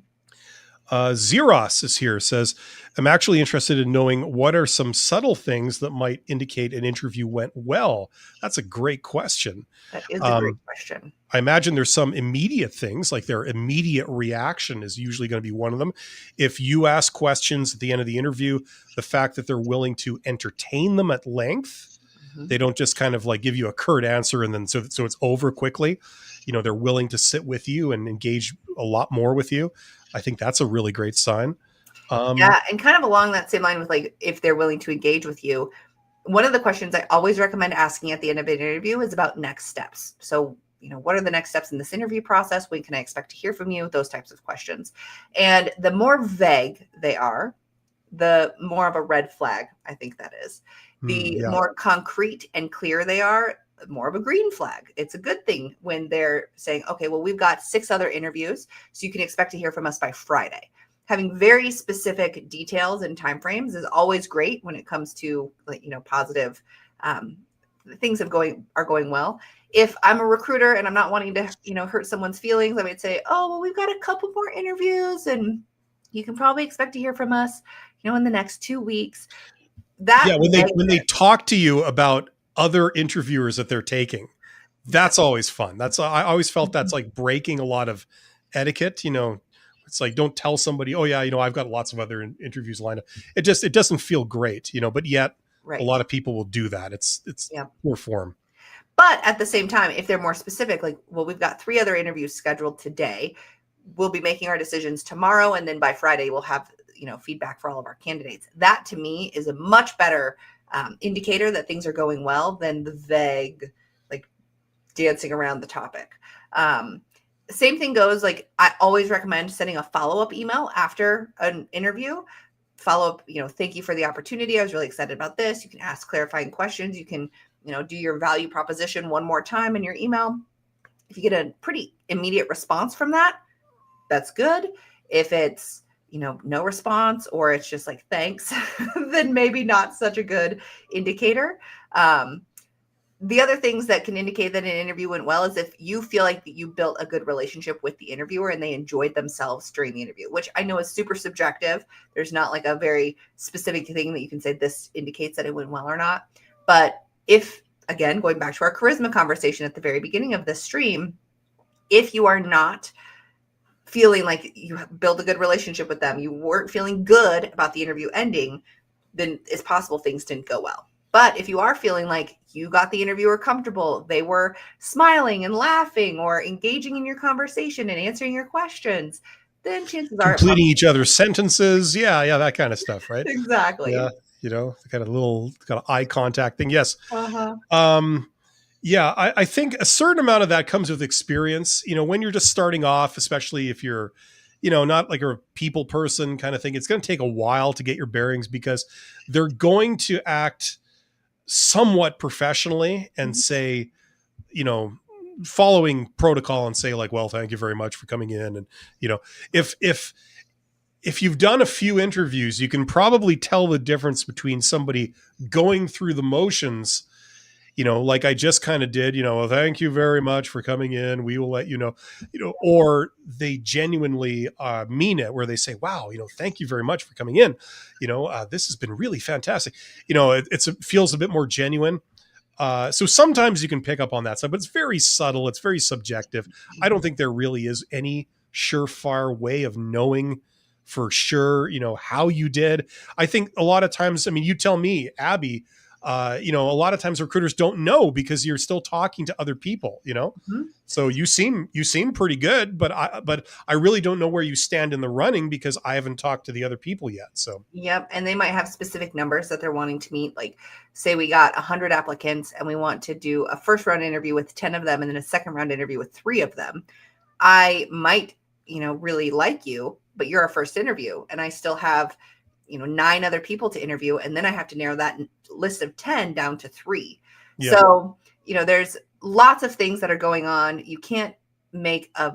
Zeros is here, says, I'm actually interested in knowing what are some subtle things that might indicate an interview went well. That's a great question. That is a great Um, question. I imagine there's some immediate things, like their immediate reaction is usually going to be one of them. If you ask questions at the end of the interview, the fact that they're willing to entertain them at length, they don't just kind of like give you a curt answer and then so it's over quickly. They're willing to sit with you and engage a lot more with you. I think that's a really great sign. Yeah, and kind of along that same line with like if they're willing to engage with you, one of the questions I always recommend asking at the end of an interview is about next steps. So, what are the next steps in this interview process? When can I expect to hear from you? Those types of questions. And the more vague they are, the more of a red flag I think that is. The Yeah. more concrete and clear they are, more of a green flag. It's a good thing when they're saying, okay, well, we've got 6 other interviews, so you can expect to hear from us by Friday. Having very specific details and timeframes is always great when it comes to positive things are going well. If I'm a recruiter and I'm not wanting to hurt someone's feelings, I might say, oh, well, we've got a couple more interviews and you can probably expect to hear from us in the next 2 weeks. Yeah, when they talk to you about other interviewers that they're taking, that's always fun. I always felt that's like breaking a lot of etiquette. It's like, don't tell somebody, oh yeah, I've got lots of other interviews lined up. It doesn't feel great, but yet a lot of people will do that. It's poor form. But at the same time, if they're more specific, like, well, we've got 3 other interviews scheduled today. We'll be making our decisions tomorrow. And then by Friday, we'll have, feedback for all of our candidates. That to me is a much better indicator that things are going well than the vague, like dancing around the topic. Same thing goes, like I always recommend sending a follow-up email after an interview. Follow up, thank you for the opportunity. I was really excited about this. You can ask clarifying questions. You can, do your value proposition one more time in your email. If you get a pretty immediate response from that, that's good. If it's, no response or it's just like, thanks, then maybe not such a good indicator. The other things that can indicate that an interview went well is if you feel like you built a good relationship with the interviewer and they enjoyed themselves during the interview, which I know is super subjective. There's not like a very specific thing that you can say this indicates that it went well or not. But if, again, going back to our charisma conversation at the very beginning of this stream, if you are not feeling like you build a good relationship with them, you weren't feeling good about the interview ending, then it's possible things didn't go well. But if you are feeling like you got the interviewer comfortable, they were smiling and laughing or engaging in your conversation and answering your questions, then chances are completing each other's sentences. Yeah, that kind of stuff, right? Exactly. Yeah, the kind of eye contact thing. Yes. Uh-huh. Yeah, I think a certain amount of that comes with experience. When you're just starting off, especially if you're, not like a people person kind of thing, it's going to take a while to get your bearings because they're going to act somewhat professionally and say, following protocol and say like, well, thank you very much for coming in. And, if you've done a few interviews, you can probably tell the difference between somebody going through the motions, like I just kind of did, well, thank you very much for coming in. We will let you know, or they genuinely mean it where they say, wow, thank you very much for coming in. This has been really fantastic. It feels a bit more genuine. So sometimes you can pick up on that stuff, but it's very subtle. It's very subjective. I don't think there really is any surefire way of knowing for sure, how you did. I think a lot of times, you tell me, Abby, a lot of times recruiters don't know because you're still talking to other people, so you seem pretty good, but I really don't know where you stand in the running because I haven't talked to the other people yet. So, yep. And they might have specific numbers that they're wanting to meet. Like say we got 100 applicants and we want to do a first round interview with 10 of them and then a second round interview with 3 of them. I might, really like you, but you're our first interview and I still have 9 other people to interview. And then I have to narrow that list of 10 down to 3. Yeah. So, there's lots of things that are going on. You can't make a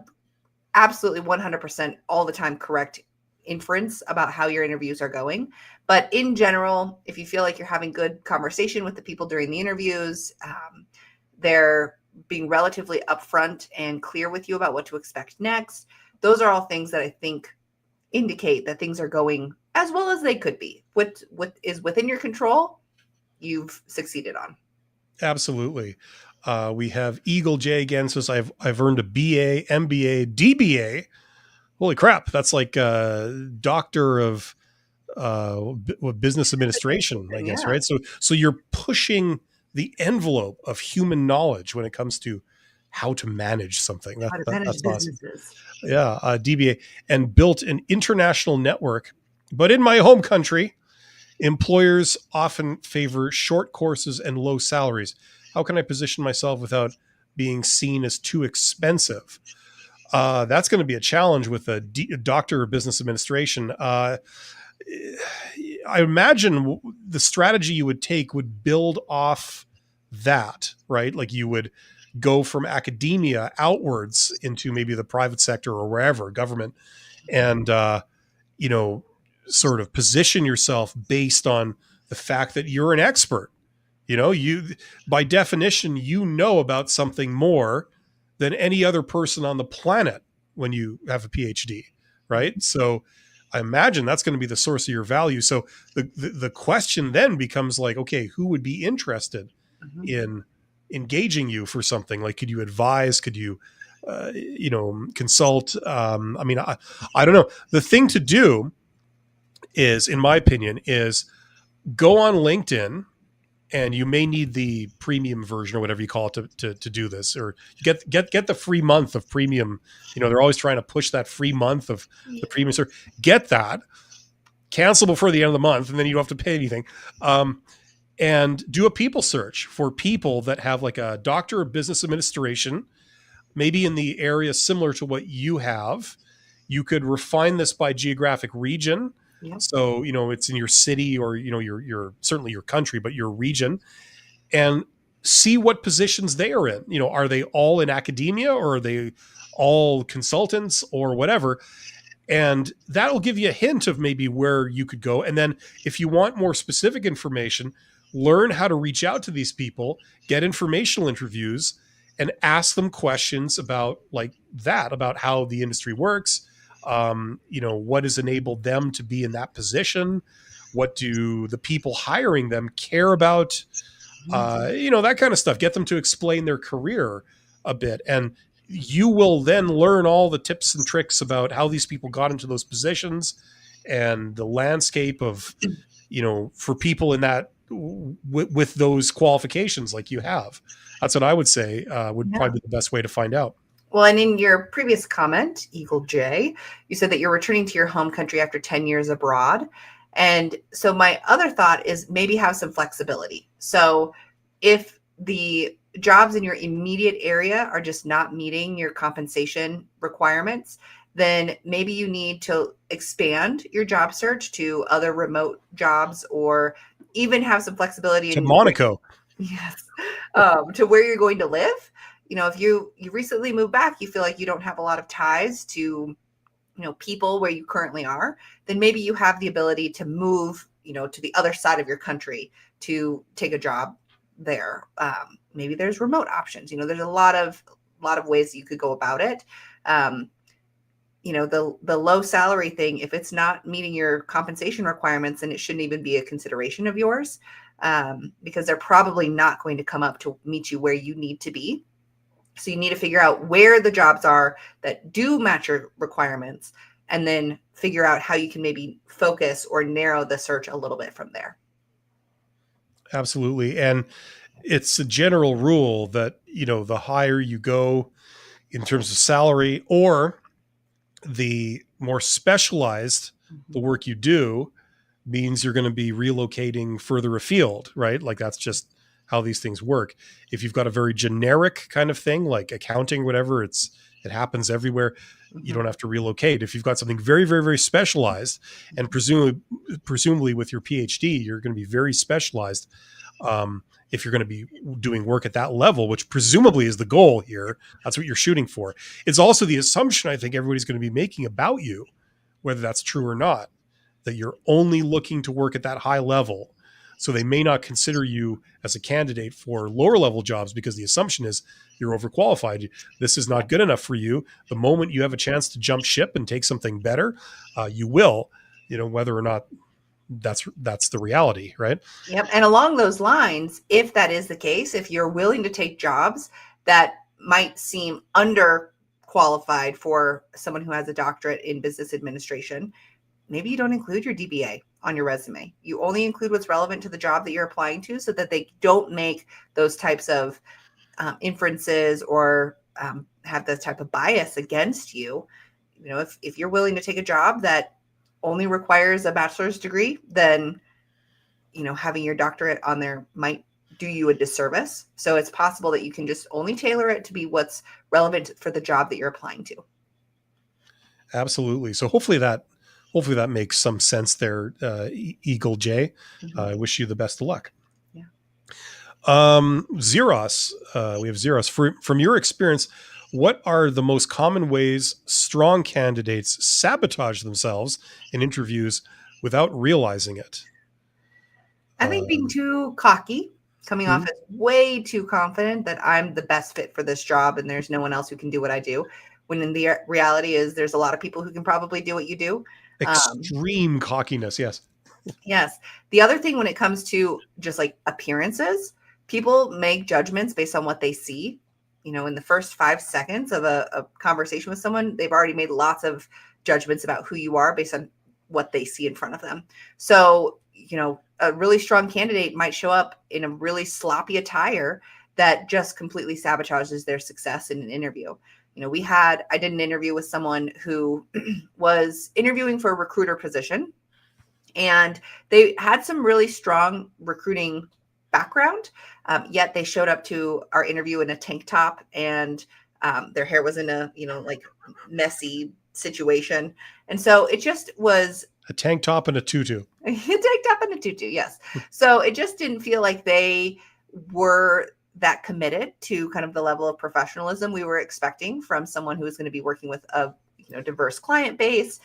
absolutely 100% all the time correct inference about how your interviews are going. But in general, if you feel like you're having good conversation with the people during the interviews, they're being relatively upfront and clear with you about what to expect next. Those are all things that I think indicate that things are going as well as they could be. What is within your control, you've succeeded on. Absolutely. We have Eagle J again. Says I've earned a BA, MBA, DBA. Holy crap! That's like doctor of business administration, I guess, Yeah. right? So you're pushing the envelope of human knowledge when it comes to how to manage something. How to manage That's awesome. businesses. Yeah, DBA, and built an international network. But in my home country, employers often favor short courses and low salaries. How can I position myself without being seen as too expensive? That's going to be a challenge with a doctor of business administration. I imagine the strategy you would take would build off that, right? Like you would go from academia outwards into maybe the private sector or wherever, government, and you know, sort of position yourself based on the fact that you're an expert. You know, you by definition, you know about something more than any other person on the planet when you have a PhD, right? So I imagine that's going to be the source of your value. So the question then becomes like, okay, who would be interested Mhm. in engaging you for something? Like, could you advise? Could you, consult? I don't know. The thing to do is, in my opinion, is go on LinkedIn, and you may need the premium version or whatever you call it to do this, or get the free month of premium. You know, they're always trying to push that free month of the premium. So get that, cancel before the end of the month, and then you don't have to pay anything. And do a people search for people that have like a doctor of business administration, maybe in the area similar to what you have. You could refine this by geographic region. Yep. So, you know, it's in your city, or, you know, your certainly your country, but your region, and see what positions they are in. You know, are they all in academia, or are they all consultants or whatever? And that'll give you a hint of maybe where you could go. And then if you want more specific information, learn how to reach out to these people, get informational interviews, and ask them questions about like that, about how the industry works. You know, what has enabled them to be in that position? What do the people hiring them care about? You know, that kind of stuff. Get them to explain their career a bit. And you will then learn all the tips and tricks about how these people got into those positions, and the landscape of, you know, for people in that with those qualifications like you have. That's what I would say would Yeah. probably be the best way to find out. Well, and in your previous comment, Eagle J, you said that you're returning to your home country after 10 years abroad. And so my other thought is maybe have some flexibility. So if the jobs in your immediate area are just not meeting your compensation requirements, then maybe you need to expand your job search to other remote jobs, or even have some flexibility To in Monaco. yes, to where you're going to live. You know, if you recently moved back, you feel like you don't have a lot of ties to, you know, people where you currently are, then maybe you have the ability to move, you know, to the other side of your country to take a job there. Maybe there's remote options. You know, there's a lot of ways that you could go about it. You know, the low salary thing, if it's not meeting your compensation requirements, then it shouldn't even be a consideration of yours, because they're probably not going to come up to meet you where you need to be. So you need to figure out where the jobs are that do match your requirements, and then figure out how you can maybe focus or narrow the search a little bit from there. Absolutely. And it's a general rule that, you know, the higher you go in terms of salary, or the more specialized the work you do, means you're going to be relocating further afield, right? Like that's just how these things work. If you've got a very generic kind of thing like accounting, whatever, it happens everywhere. You don't have to relocate. If you've got something very, very, very specialized, and presumably with your PhD, you're going to be very specialized. If you're going to be doing work at that level, which presumably is the goal here, that's what you're shooting for. It's also the assumption I think everybody's going to be making about you, whether that's true or not, that you're only looking to work at that high level. So they may not consider you as a candidate for lower level jobs because the assumption is you're overqualified. This is not good enough for you. The moment you have a chance to jump ship and take something better, you will, whether or not that's the reality, right? Yep. And along those lines, if that is the case, if you're willing to take jobs that might seem underqualified for someone who has a doctorate in business administration, maybe you don't include your DBA on your resume. You only include what's relevant to the job that you're applying to, so that they don't make those types of inferences or have the type of bias against you. If you're willing to take a job that only requires a bachelor's degree, then having your doctorate on there might do you a disservice. So it's possible that you can just only tailor it to be what's relevant for the job that you're applying to. Absolutely. So hopefully that makes some sense there, Eagle J. I wish you the best of luck. Yeah. Zeros, we have Zeros. From your experience, what are the most common ways strong candidates sabotage themselves in interviews without realizing it? I think being too cocky, coming off as way too confident that I'm the best fit for this job and there's no one else who can do what I do. When in the reality is there's a lot of people who can probably do what you do. Extreme cockiness. Yes. Yes. The other thing when it comes to just like appearances, people make judgments based on what they see. In the first 5 seconds of a conversation with someone, they've already made lots of judgments about who you are based on what they see in front of them. So, a really strong candidate might show up in a really sloppy attire that just completely sabotages their success in an interview. I did an interview with someone who was interviewing for a recruiter position, and they had some really strong recruiting background, yet they showed up to our interview in a tank top, and their hair was in a, messy situation. And so it just was a tank top and a tutu. A tank top and a tutu, yes. So it just didn't feel like they were that committed to kind of the level of professionalism we were expecting from someone who was going to be working with a diverse client base,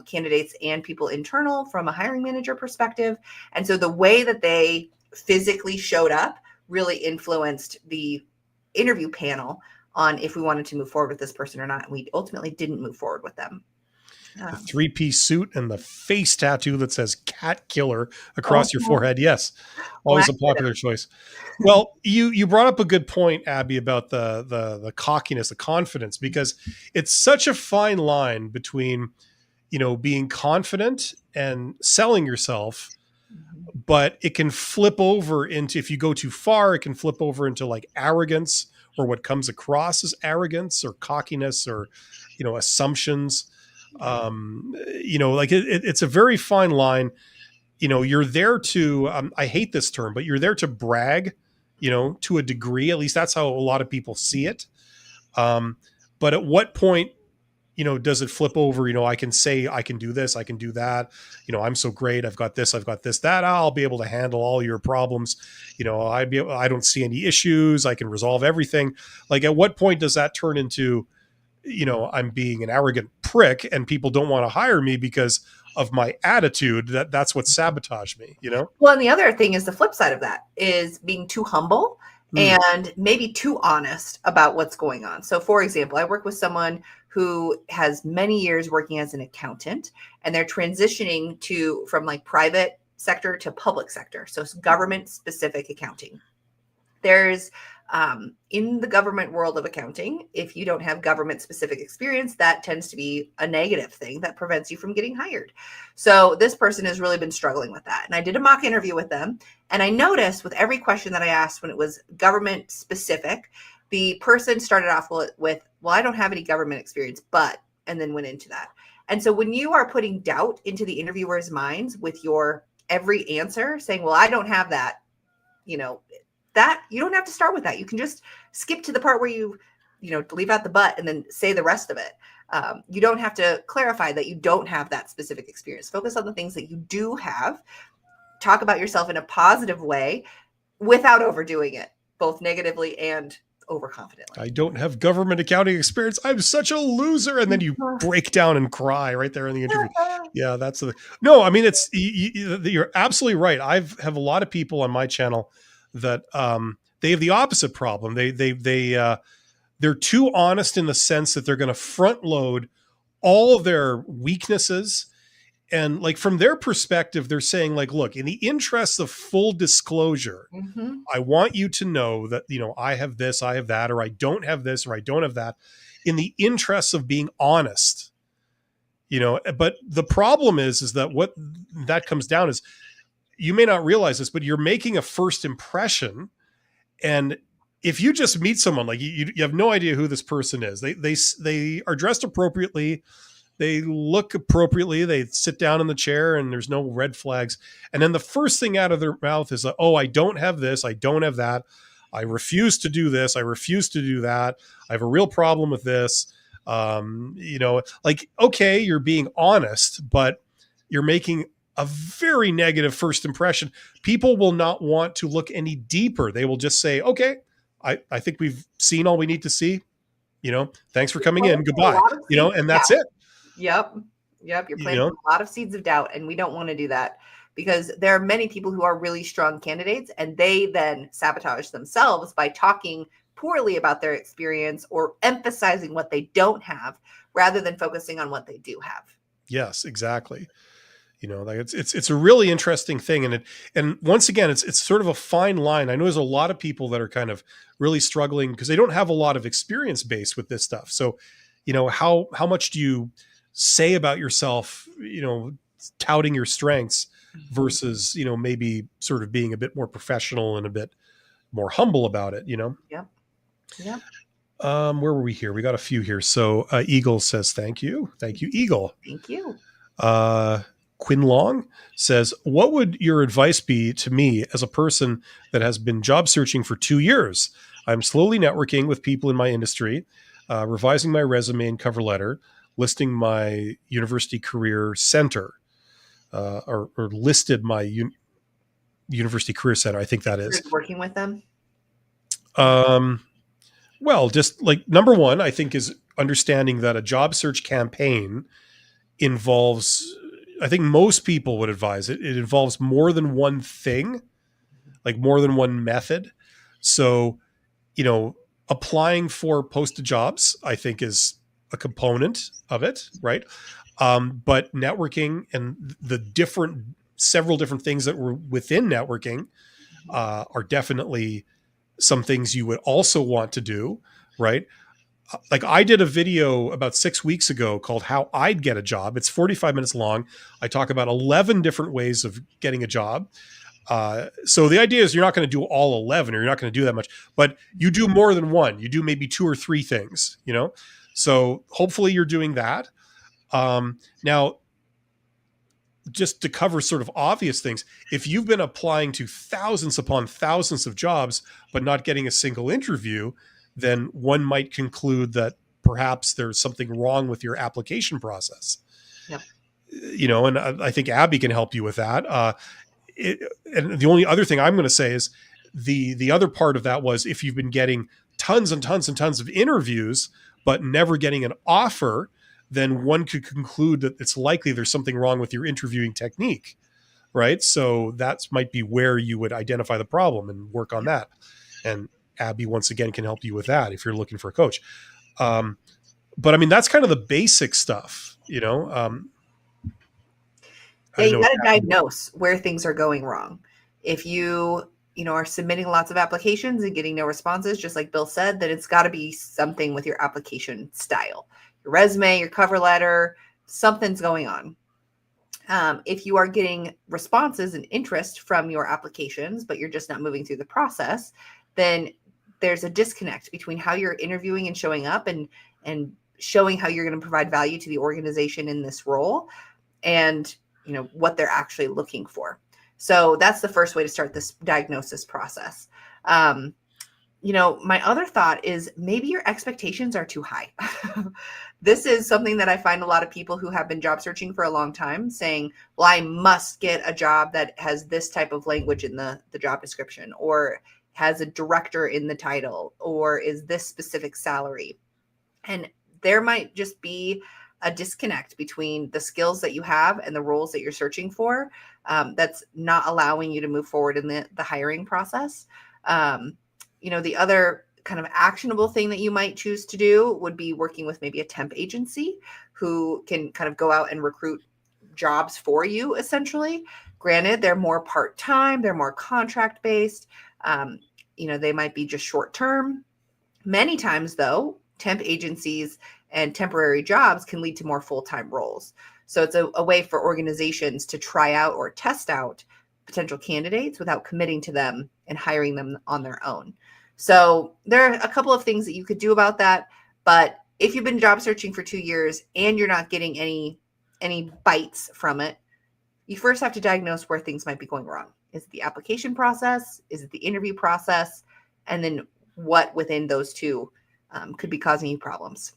candidates and people internal from a hiring manager perspective. And so the way that they physically showed up really influenced the interview panel on if we wanted to move forward with this person or not. And we ultimately didn't move forward with them. The 3-piece suit and the face tattoo that says cat killer across your forehead. Yes. Always a popular choice. Well, you brought up a good point, Abby, about the cockiness, the confidence, because it's such a fine line between, being confident and selling yourself, but it can flip over into, if you go too far, it can flip over into like arrogance, or what comes across as arrogance or cockiness, or, assumptions. It's a very fine line. You're there to, I hate this term, but you're there to brag, to a degree. At least that's how a lot of people see it. But at what point, does it flip over? I can say, I can do this, I can do that. I'm so great. I've got this, that. I'll be able to handle all your problems. I don't see any issues. I can resolve everything. Like, at what point does that turn into, I'm being an arrogant prick and people don't want to hire me because of my attitude? That's what sabotaged me, Well, and the other thing is the flip side of that is being too humble and maybe too honest about what's going on. So for example, I work with someone who has many years working as an accountant, and they're transitioning from like private sector to public sector. So it's government specific accounting. There's in the government world of accounting, if you don't have government specific experience, that tends to be a negative thing that prevents you from getting hired. So this person has really been struggling with that. And I did a mock interview with them, and I noticed with every question that I asked when it was government specific, the person started off with, well, I don't have any government experience, but, and then went into that. And so when you are putting doubt into the interviewer's minds with your every answer saying, well, I don't have that, that you don't have to start with that. You can just skip to the part where you leave out the but and then say the rest of it. You don't have to clarify that you don't have that specific experience. Focus on the things that you do have. Talk about yourself in a positive way without overdoing it, both negatively and overconfidently. I don't have government accounting experience. I'm such a loser. And then you break down and cry right there in the interview. Yeah, no. I mean, you're absolutely right. Have a lot of people on my channel that they have the opposite problem. They're too honest in the sense that they're going to front load all of their weaknesses, and like from their perspective, they're saying like, look, in the interest of full disclosure, Mm-hmm. I want you to know that, I have this, I have that, or I don't have this, or I don't have that, in the interest of being honest. But the problem is that what that comes down is, you may not realize this, but you're making a first impression. And if you just meet someone, like you have no idea who this person is, they are dressed appropriately, they look appropriately, they sit down in the chair, and there's no red flags. And then the first thing out of their mouth is, oh, I don't have this, I don't have that, I refuse to do this, I refuse to do that, I have a real problem with this. Like, okay, you're being honest, but you're making a very negative first impression. People will not want to look any deeper. They will just say, okay, I think we've seen all we need to see. Thanks for coming in. A Goodbye. lot of seeds And of that's doubt. it. Yep. You're You planting know, a lot of seeds of doubt, and we don't want to do that, because there are many people who are really strong candidates, and they then sabotage themselves by talking poorly about their experience or emphasizing what they don't have rather than focusing on what they do have. yes, exactly. Like it's a really interesting thing. And once again, it's sort of a fine line. I know there's a lot of people that are kind of really struggling because they don't have a lot of experience base with this stuff. So, how much do you say about yourself, touting your strengths versus, maybe sort of being a bit more professional and a bit more humble about it, Yep. Yep. Where were we here? We got a few here. So Eagle says, thank you. Thank you, Eagle. Thank you. Quinn Long says, what would your advice be to me as a person that has been job searching for 2 years? I'm slowly networking with people in my industry, revising my resume and cover letter, listing my university career center, or listed my university career center. I think that is. Working with them. Well, just like number one, I think, is understanding that a job search campaign involves, I think most people would advise it involves more than one thing, like more than one method. So, applying for posted jobs, I think, is a component of it, right? But networking and several different things that were within networking are definitely some things you would also want to do, right? Like, I did a video about 6 weeks ago called How I'd Get a Job. It's 45 minutes long. I talk about 11 different ways of getting a job. So the idea is you're not going to do all 11, or you're not going to do that much, but you do more than one. You do maybe 2 or 3 things, So hopefully you're doing that. Now, just to cover sort of obvious things, if you've been applying to thousands upon thousands of jobs, but not getting a single interview, then one might conclude that perhaps there's something wrong with your application process. Yep. And I think Abby can help you with that. And the only other thing I'm going to say is the other part of that was, if you've been getting tons and tons and tons of interviews, but never getting an offer, then one could conclude that it's likely there's something wrong with your interviewing technique, right? So that might be where you would identify the problem and work on that. And Abby, once again, can help you with that if you're looking for a coach. But I mean, that's kind of the basic stuff, you got to diagnose where things are going wrong. If you are submitting lots of applications and getting no responses, just like Bill said, then it's got to be something with your application style, your resume, your cover letter, something's going on. If you are getting responses and interest from your applications, but you're just not moving through the process, then there's a disconnect between how you're interviewing and showing up and showing how you're going to provide value to the organization in this role, and what they're actually looking for. So that's the first way to start this diagnosis process. My other thought is maybe your expectations are too high. This is something that I find a lot of people who have been job searching for a long time saying, well, I must get a job that has this type of language in the job description, or has a director in the title, or is this specific salary. And there might just be a disconnect between the skills that you have and the roles that you're searching for, that's not allowing you to move forward in the hiring process. The other kind of actionable thing that you might choose to do would be working with maybe a temp agency who can kind of go out and recruit jobs for you, essentially. Granted, they're more part-time, they're more contract-based. They might be just short-term. Many times, though, temp agencies and temporary jobs can lead to more full-time roles. So it's a way for organizations to try out or test out potential candidates without committing to them and hiring them on their own. So there are a couple of things that you could do about that. But if you've been job searching for 2 years and you're not getting any bites from it, you first have to diagnose where things might be going wrong. Is it the application process? Is it the interview process? And then what within those two could be causing you problems?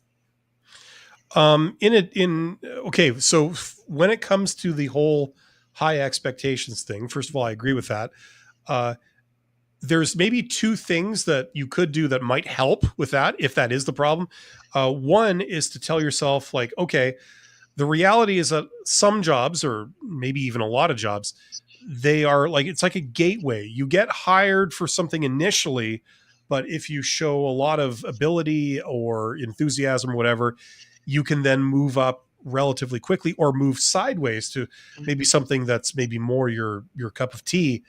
Okay, so when it comes to the whole high expectations thing, first of all, I agree with that. There's maybe two things that you could do that might help with that, if that is the problem. One is to tell yourself, like, okay, the reality is that some jobs, or maybe even a lot of jobs, they are like, it's like a gateway. You get hired for something initially, but if you show a lot of ability or enthusiasm or whatever, you can then move up relatively quickly or move sideways to maybe something that's maybe more your cup of tea.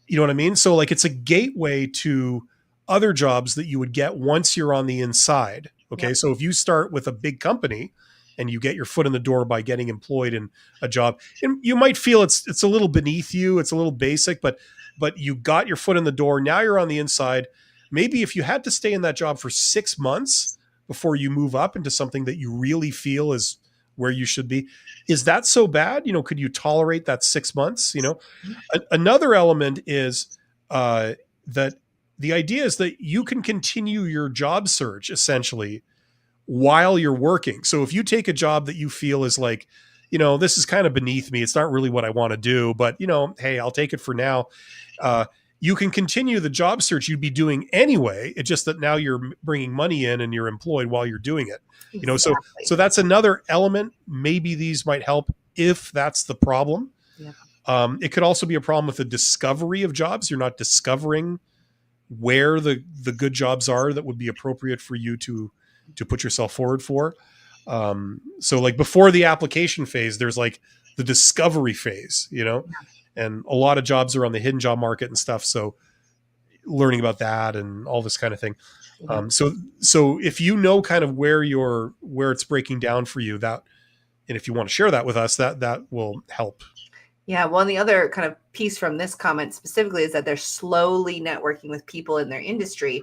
You know what I mean? So like, it's a gateway to other jobs that you would get once you're on the inside. Okay. Yep. So if you start with a big company and you get your foot in the door by getting employed in a job, and you might feel it's a little beneath you, it's a little basic, but you got your foot in the door. Now you're on the inside. Maybe if you had to stay in that job for 6 months before you move up into something that you really feel is where you should be, is that so bad? Could you tolerate that 6 months? Another element is that the idea is that you can continue your job search essentially while you're working. So if you take a job that you feel is like, this is kind of beneath me, it's not really what I want to do, but hey, I'll take it for now. You can continue the job search you'd be doing anyway. It's just that now you're bringing money in and you're employed while you're doing it. Exactly. So that's another element. Maybe these might help if that's the problem. Yeah. It could also be a problem with the discovery of jobs. You're not discovering where the good jobs are that would be appropriate for you to put yourself forward for. So like before the application phase, there's like the discovery phase, and a lot of jobs are on the hidden job market and stuff. So learning about that and all this kind of thing. Yeah. So if you know kind of where it's breaking down for you, that, and if you want to share that with us, that will help. Yeah. Well, and the other kind of piece from this comment specifically is that they're slowly networking with people in their industry.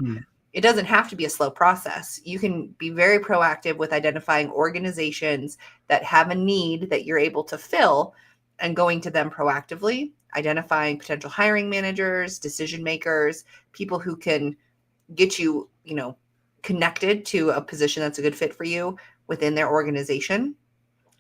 It doesn't have to be a slow process. You can be very proactive with identifying organizations that have a need that you're able to fill and going to them proactively, identifying potential hiring managers, decision makers, people who can get you, connected to a position that's a good fit for you within their organization.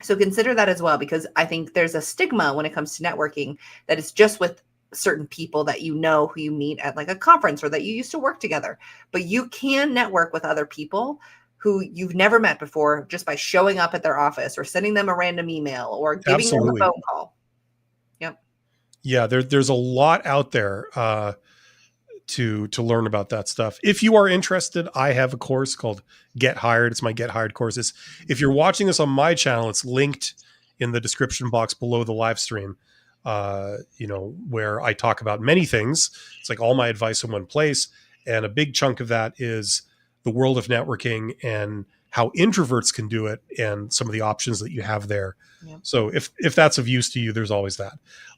So consider that as well, because I think there's a stigma when it comes to networking that it's just with certain people that who you meet at like a conference or that you used to work together. But you can network with other people who you've never met before just by showing up at their office or sending them a random email or giving Absolutely. them a phone call. Yep. Yeah, there's a lot out there to learn about that stuff. If you are interested, I have a course called Get Hired. It's my Get Hired course. If you're watching this on my channel, it's linked in the description box below the live stream. Where I talk about many things. It's like all my advice in one place. And a big chunk of that is the world of networking and how introverts can do it and some of the options that you have there. Yeah. So if that's of use to you, there's always that.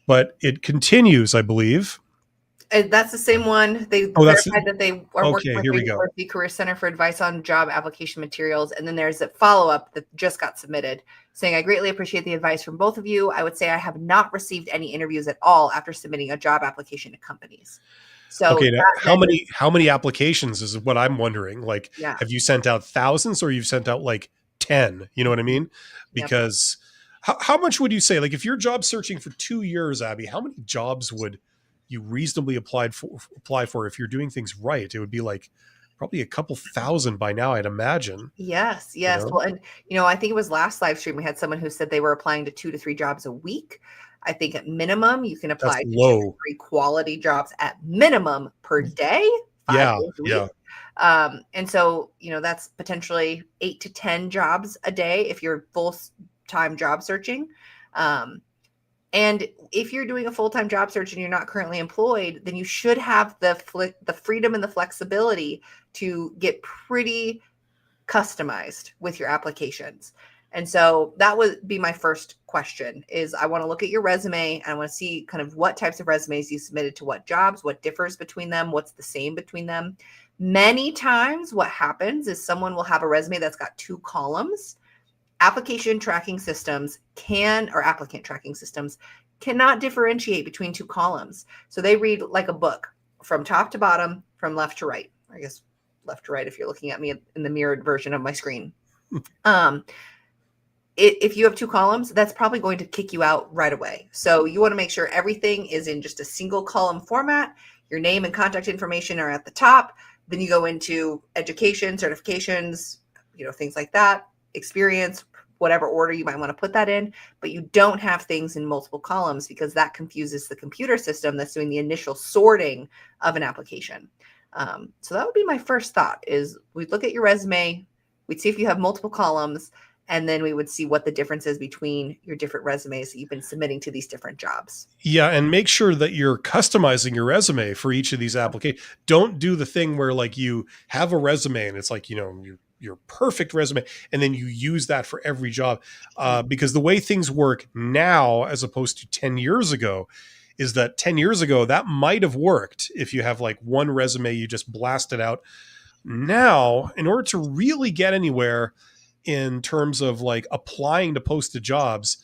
But it continues, I believe. And that's the same one. They verified that they are working with the University Career Center for advice on job application materials. And then there's a follow-up that just got submitted saying, I greatly appreciate the advice from both of you. I would say I have not received any interviews at all after submitting a job application to companies. So okay, now, how many applications is what I'm wondering. Like, yeah. Have you sent out thousands or you've sent out like 10? You know what I mean? Because how much would you say, like if you're job searching for 2 years, Abby, how many jobs would you reasonably apply for if you're doing things right? It would be like probably a couple thousand by now, I'd imagine. Yes. You Yes. know, Well, and I think it was last live stream we had someone who said they were applying to 2 to 3 jobs a week. I think at minimum you can that's apply to 2 to low. 3 quality jobs at minimum per day, 5 days a week. Yeah. And so, that's potentially 8 to 10 jobs a day if you're full-time job searching. And if you're doing a full-time job search and you're not currently employed, then you should have the freedom and the flexibility to get pretty customized with your applications. And so that would be my first question is I want to look at your resume and I want to see kind of what types of resumes you submitted to what jobs, what differs between them, what's the same between them. Many times what happens is someone will have a resume that's got 2 columns. Applicant tracking systems cannot differentiate between 2 columns. So they read like a book from top to bottom, from left to right. I guess left to right if you're looking at me in the mirrored version of my screen. If you have 2 columns, that's probably going to kick you out right away. So you want to make sure everything is in just a single column format. Your name and contact information are at the top. Then you go into education, certifications, things like that, experience, whatever order you might want to put that in, but you don't have things in multiple columns because that confuses the computer system that's doing the initial sorting of an application. So that would be my first thought is we'd look at your resume, we'd see if you have multiple columns, and then we would see what the difference is between your different resumes that you've been submitting to these different jobs. Yeah, and make sure that you're customizing your resume for each of these applications. Don't do the thing where like you have a resume and it's like, your perfect resume, and then you use that for every job. Because the way things work now, as opposed to 10 years ago, is that 10 years ago, that might have worked if you have like one resume, you just blast it out. Now, in order to really get anywhere in terms of like applying to posted jobs,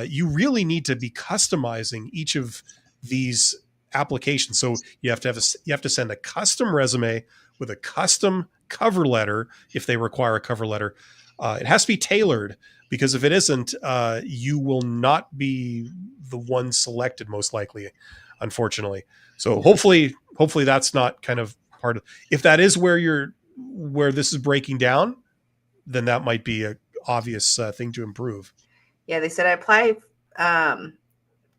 you really need to be customizing each of these applications. So you have to send a custom resume with a custom cover letter if they require a cover letter. It has to be tailored because if it isn't, you will not be the one selected most likely, unfortunately. So hopefully that's not kind of part of. If that is where this is breaking down, then that might be a obvious thing to improve. Yeah, they said I apply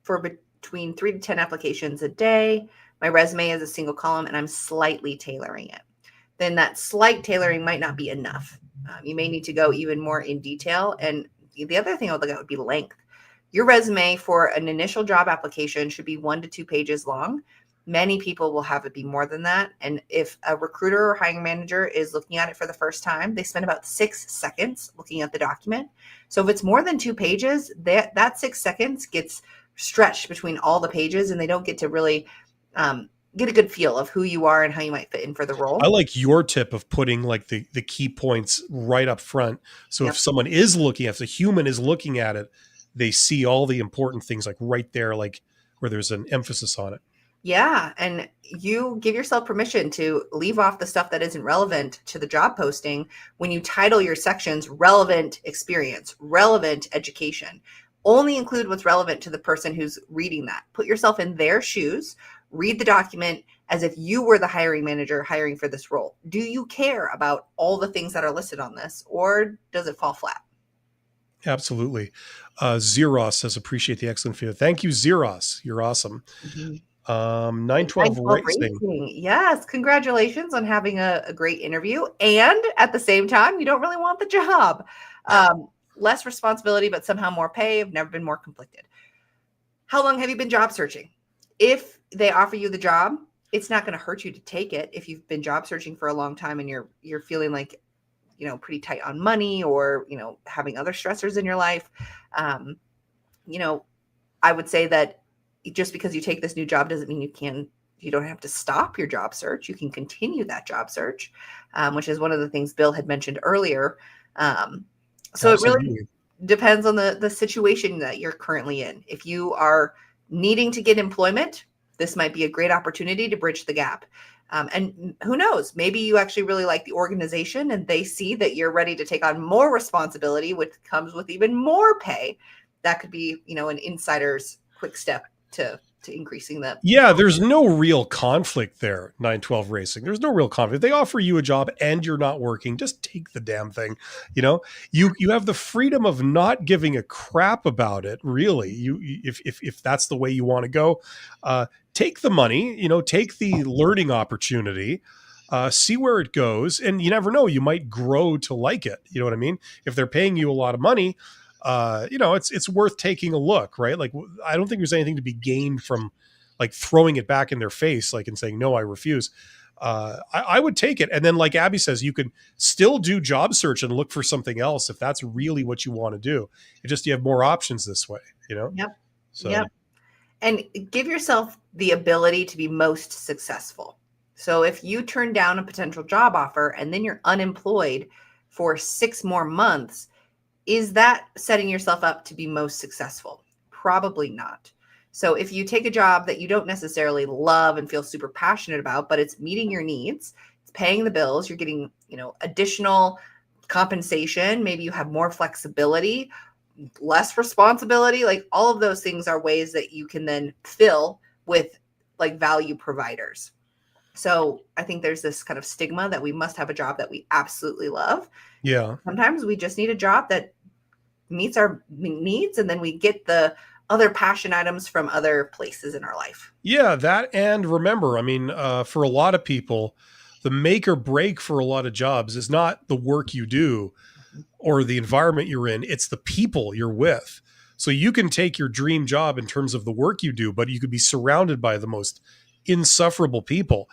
for between 3 to 10 applications a day. My resume is a single column and I'm slightly tailoring it. Then that slight tailoring might not be enough. You may need to go even more in detail. And the other thing I would look at would be length. Your resume for an initial job application should be 1 to 2 pages long. Many people will have it be more than that. And if a recruiter or hiring manager is looking at it for the first time, they spend about 6 seconds looking at the document. So if it's more than 2 pages, that 6 seconds gets stretched between all the pages and they don't get to really get a good feel of who you are and how you might fit in for the role. I like your tip of putting like the key points right up front. So Yep. if someone is looking, if the human is looking at it, they see all the important things like right there, like where there's an emphasis on it. Yeah. And you give yourself permission to leave off the stuff that isn't relevant to the job posting when you title your sections relevant experience, relevant education. Only include what's relevant to the person who's reading that. Put yourself in their shoes. Read the document as if you were the hiring manager hiring for this role. Do you care about all the things that are listed on this, or does it fall flat? Absolutely. Zeros says, appreciate the excellent video. Thank you, Zeros. You're awesome. 912 Racing. Yes. Congratulations on having a great interview. And at the same time, you don't really want the job. Less responsibility, but somehow more pay. I've never been more conflicted. How long have you been job searching? If they offer you the job, it's not going to hurt you to take it. If you've been job searching for a long time and you're feeling like, pretty tight on money or, having other stressors in your life, I would say that just because you take this new job doesn't mean you don't have to stop your job search. You can continue that job search, which is one of the things Bill had mentioned earlier. So Absolutely. It really depends on the situation that you're currently in. If you are needing to get employment, this might be a great opportunity to bridge the gap. And who knows, maybe you actually really like the organization and they see that you're ready to take on more responsibility, which comes with even more pay. That could be, an insider's quick step to to increasing the. Yeah, there's no real conflict there, 912 Racing. There's no real conflict. They offer you a job and you're not working. Just take the damn thing. You know, you have the freedom of not giving a crap about it, really. If that's the way you want to go, take the money, take the learning opportunity, see where it goes. And you never know, you might grow to like it. You know what I mean? If they're paying you a lot of money, it's worth taking a look, right? Like, I don't think there's anything to be gained from like throwing it back in their face, like, and saying, no, I refuse. I would take it. And then, like Abby says, you can still do job search and look for something else if that's really what you want to do. It just, you have more options this way, Yep. So, Yep. And give yourself the ability to be most successful. So if you turn down a potential job offer and then you're unemployed for 6 more months, is that setting yourself up to be most successful? Probably not. So if you take a job that you don't necessarily love and feel super passionate about, but it's meeting your needs, it's paying the bills, you're getting, additional compensation, maybe you have more flexibility, less responsibility, like all of those things are ways that you can then fill with like value providers. So I think there's this kind of stigma that we must have a job that we absolutely love. yeah. Sometimes we just need a job that meets our needs, and then we get the other passion items from other places in our life. Yeah, that. And remember, I mean, for a lot of people, the make or break for a lot of jobs is not the work you do or the environment you're in, it's the people you're with. So you can take your dream job in terms of the work you do, but you could be surrounded by the most insufferable people.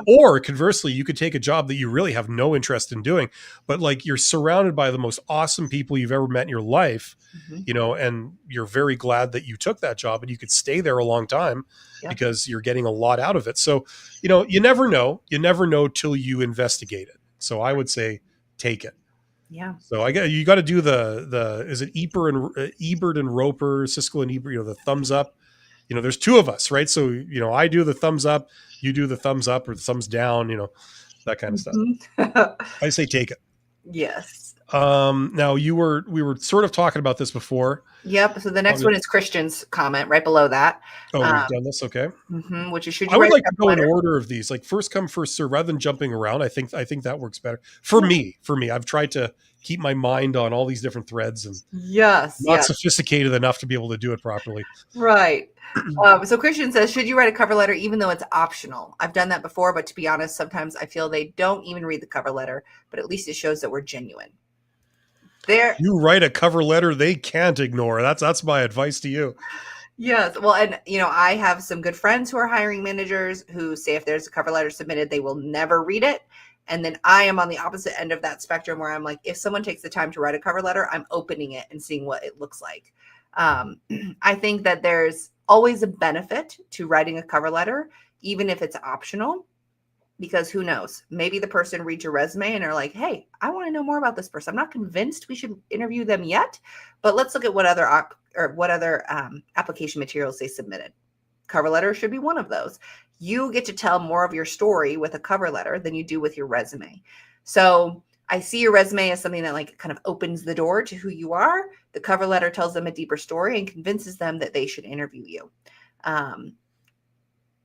Or conversely, you could take a job that you really have no interest in doing, but like you're surrounded by the most awesome people you've ever met in your life, and you're very glad that you took that job and you could stay there a long time because you're getting a lot out of it. So, you never know. You never know till you investigate it. So I would say take it. Yeah. So you got to do the is it Ebert and Roper, Siskel and Ebert, the thumbs up. There's 2 of us, right? So, I do the thumbs up, you do the thumbs up or the thumbs down, that kind of stuff. I say take it. Yes. Now we were sort of talking about this before. Yep. So the next one is Christian's comment right below that. Oh, we've done this. Okay. Which is, should you I would write like a to go in letter? order of these, like first come, first serve, rather than jumping around. I think that works better for me. I've tried to keep my mind on all these different threads and not sophisticated enough to be able to do it properly. Right. So Christian says, should you write a cover letter even though it's optional? I've done that before, but to be honest, sometimes I feel they don't even read the cover letter, but at least it shows that we're genuine. You write a cover letter they can't ignore. That's my advice to you. Yes. Well, and I have some good friends who are hiring managers who say if there's a cover letter submitted, they will never read it. And then I am on the opposite end of that spectrum where I'm like, if someone takes the time to write a cover letter, I'm opening it and seeing what it looks like. I think that there's always a benefit to writing a cover letter, even if it's optional, because who knows, maybe the person reads your resume and are like, hey, I want to know more about this person. I'm not convinced we should interview them yet, but let's look at what other application materials they submitted. Cover letter should be one of those. You get to tell more of your story with a cover letter than you do with your resume. So I see your resume as something that like kind of opens the door to who you are. The cover letter tells them a deeper story and convinces them that they should interview you.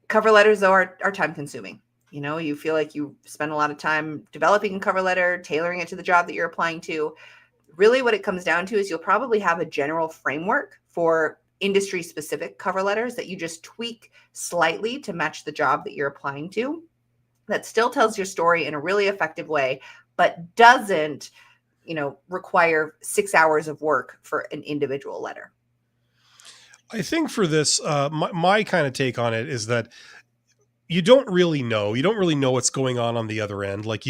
Cover letters, though, are time consuming. You feel like you spend a lot of time developing a cover letter, tailoring it to the job that you're applying to. Really what it comes down to is you'll probably have a general framework for industry specific cover letters that you just tweak slightly to match the job that you're applying to. That still tells your story in a really effective way, but doesn't, require 6 hours of work for an individual letter. I think for this, my kind of take on it is that you don't really know. You don't really know what's going on the other end. Like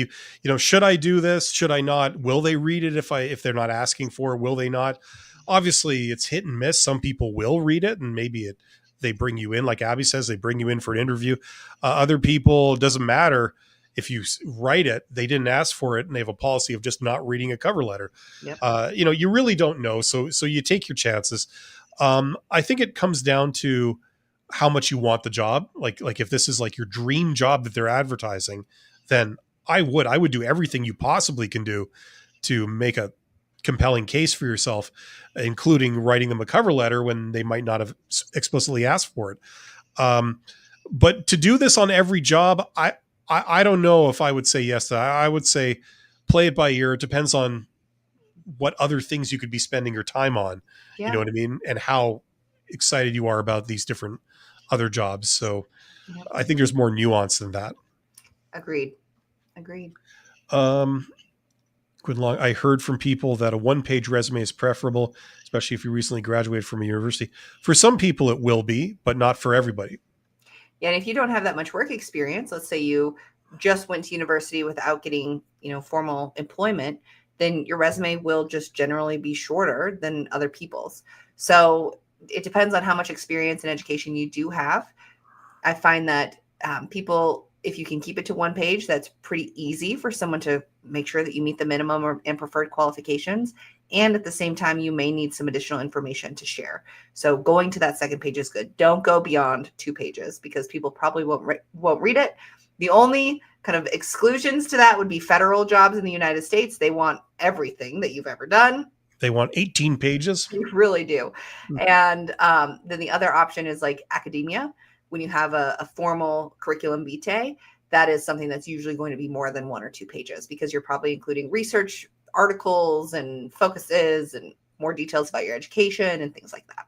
should I do this? Should I not? Will they read it if they're not asking for it? Will they not? Obviously, it's hit and miss. Some people will read it, and maybe they bring you in. Like Abby says, they bring you in for an interview. Other people, doesn't matter if you write it, they didn't ask for it, and they have a policy of just not reading a cover letter. Yep. You really don't know. So you take your chances. I think it comes down to how much you want the job. Like if this is like your dream job that they're advertising, then I would do everything you possibly can do to make a compelling case for yourself, including writing them a cover letter when they might not have explicitly asked for it. But to do this on every job, I don't know if I would say yes to that. I would say play it by ear. It depends on what other things you could be spending your time on. Yeah. You know what I mean? And how excited you are about these different other jobs. So Yep. I think there's more nuance than that. Agreed. Quinn Long, I heard from people that a one-page resume is preferable, especially if you recently graduated from a university. For some people it will be, but not for everybody. Yeah, and if you don't have that much work experience, let's say you just went to university without getting, formal employment, then your resume will just generally be shorter than other people's. So it depends on how much experience and education you do have. I find that people, if you can keep it to one page, that's pretty easy for someone to make sure that you meet the minimum and preferred qualifications. And at the same time, you may need some additional information to share. So going to that second page is good. Don't go beyond 2 pages because people probably won't read it. The only kind of exclusions to that would be federal jobs in the United States. They want everything that you've ever done. They want 18 pages. You really do. And then the other option is like academia. When you have a formal curriculum vitae, that is something that's usually going to be more than 1 or 2 pages because you're probably including research articles and focuses and more details about your education and things like that.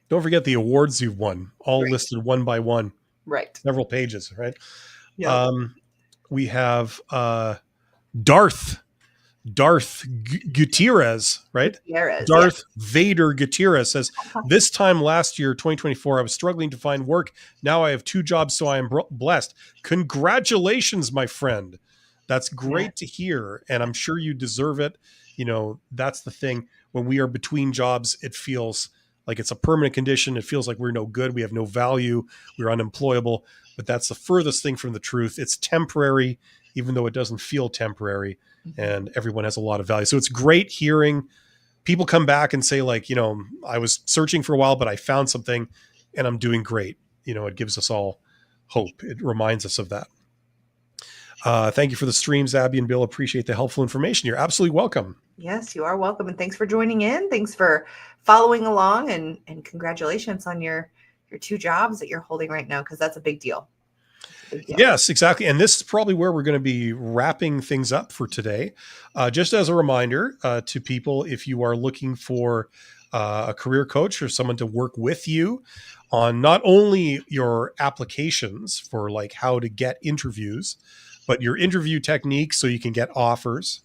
Don't forget the awards you've won, all listed one by one. Right. Several pages, right? Yeah. We have Darth Gutierrez, right? Darth Vader Gutierrez says, this time last year, 2024, I was struggling to find work. Now I have 2 jobs, so I am blessed. Congratulations, my friend. That's great to hear. And I'm sure you deserve it. That's the thing. When we are between jobs, it feels like it's a permanent condition. It feels like we're no good. We have no value. We're unemployable. But that's the furthest thing from the truth. It's temporary, even though it doesn't feel temporary. And everyone has a lot of value. So it's great hearing people come back and say like, I was searching for a while, but I found something and I'm doing great. It gives us all hope. It reminds us of that. Thank you for the streams, Abby and Bill. Appreciate the helpful information. You're absolutely welcome. Yes, you are welcome. And thanks for joining in. Thanks for following along and congratulations on your 2 jobs that you're holding right now, because that's a big deal. Yes, exactly. And this is probably where we're going to be wrapping things up for today. Just as a reminder to people, if you are looking for a career coach or someone to work with you on not only your applications for like how to get interviews, but your interview techniques so you can get offers.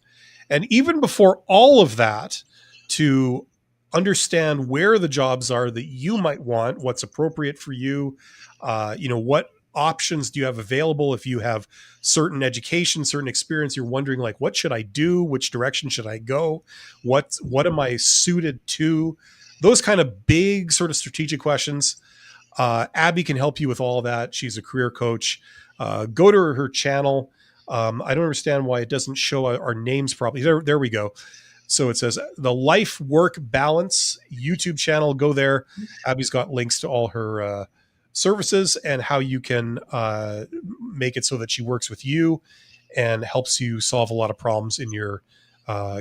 And even before all of that, to understand where the jobs are that you might want, what's appropriate for you, what options do you have available if you have certain education, certain experience, you're wondering like, what should I do? Which direction should I go? What am I suited to? Those kind of big sort of strategic questions. Abby can help you with all that. She's a career coach. Go to her channel. I don't understand why it doesn't show our names properly. There we go. So it says the Life Work Balance YouTube channel. Go there. Abby's got links to all her services and how you can make it so that she works with you and helps you solve a lot of problems in your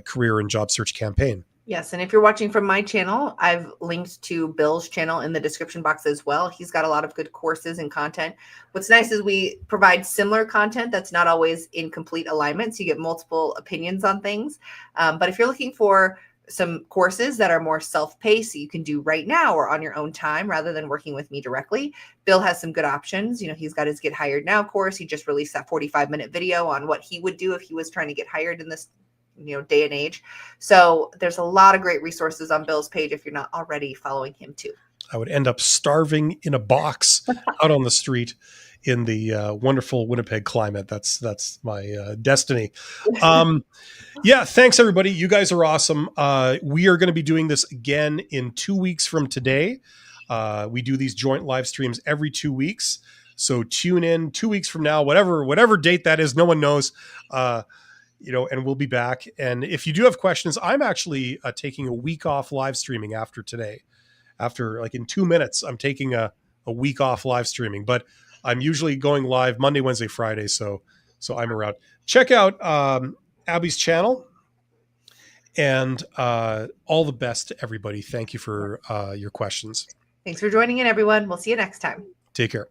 career and job search campaign. Yes. And if you're watching from my channel, I've linked to Bill's channel in the description box as well. He's got a lot of good courses and content. What's nice is we provide similar content that's not always in complete alignment. So you get multiple opinions on things. But if you're looking for some courses that are more self-paced that you can do right now or on your own time rather than working with me directly, Bill has some good options. He's got his Get Hired Now course. He just released that 45-minute video on what he would do if he was trying to get hired in this day and age. So there's a lot of great resources on Bill's page if you're not already following him too. I would end up starving in a box out on the street in the wonderful Winnipeg climate. That's my destiny. Yeah, thanks everybody. You guys are awesome. We are going to be doing this again in 2 weeks from today. We do these joint live streams every 2 weeks. So tune in 2 weeks from now, whatever date that is, no one knows. And we'll be back. And if you do have questions, I'm actually taking a week off live streaming after today. After like in 2 minutes, I'm taking a week off live streaming, but I'm usually going live Monday, Wednesday, Friday. So I'm around. Check out Abby's channel. And all the best to everybody. Thank you for your questions. Thanks for joining in, everyone. We'll see you next time. Take care.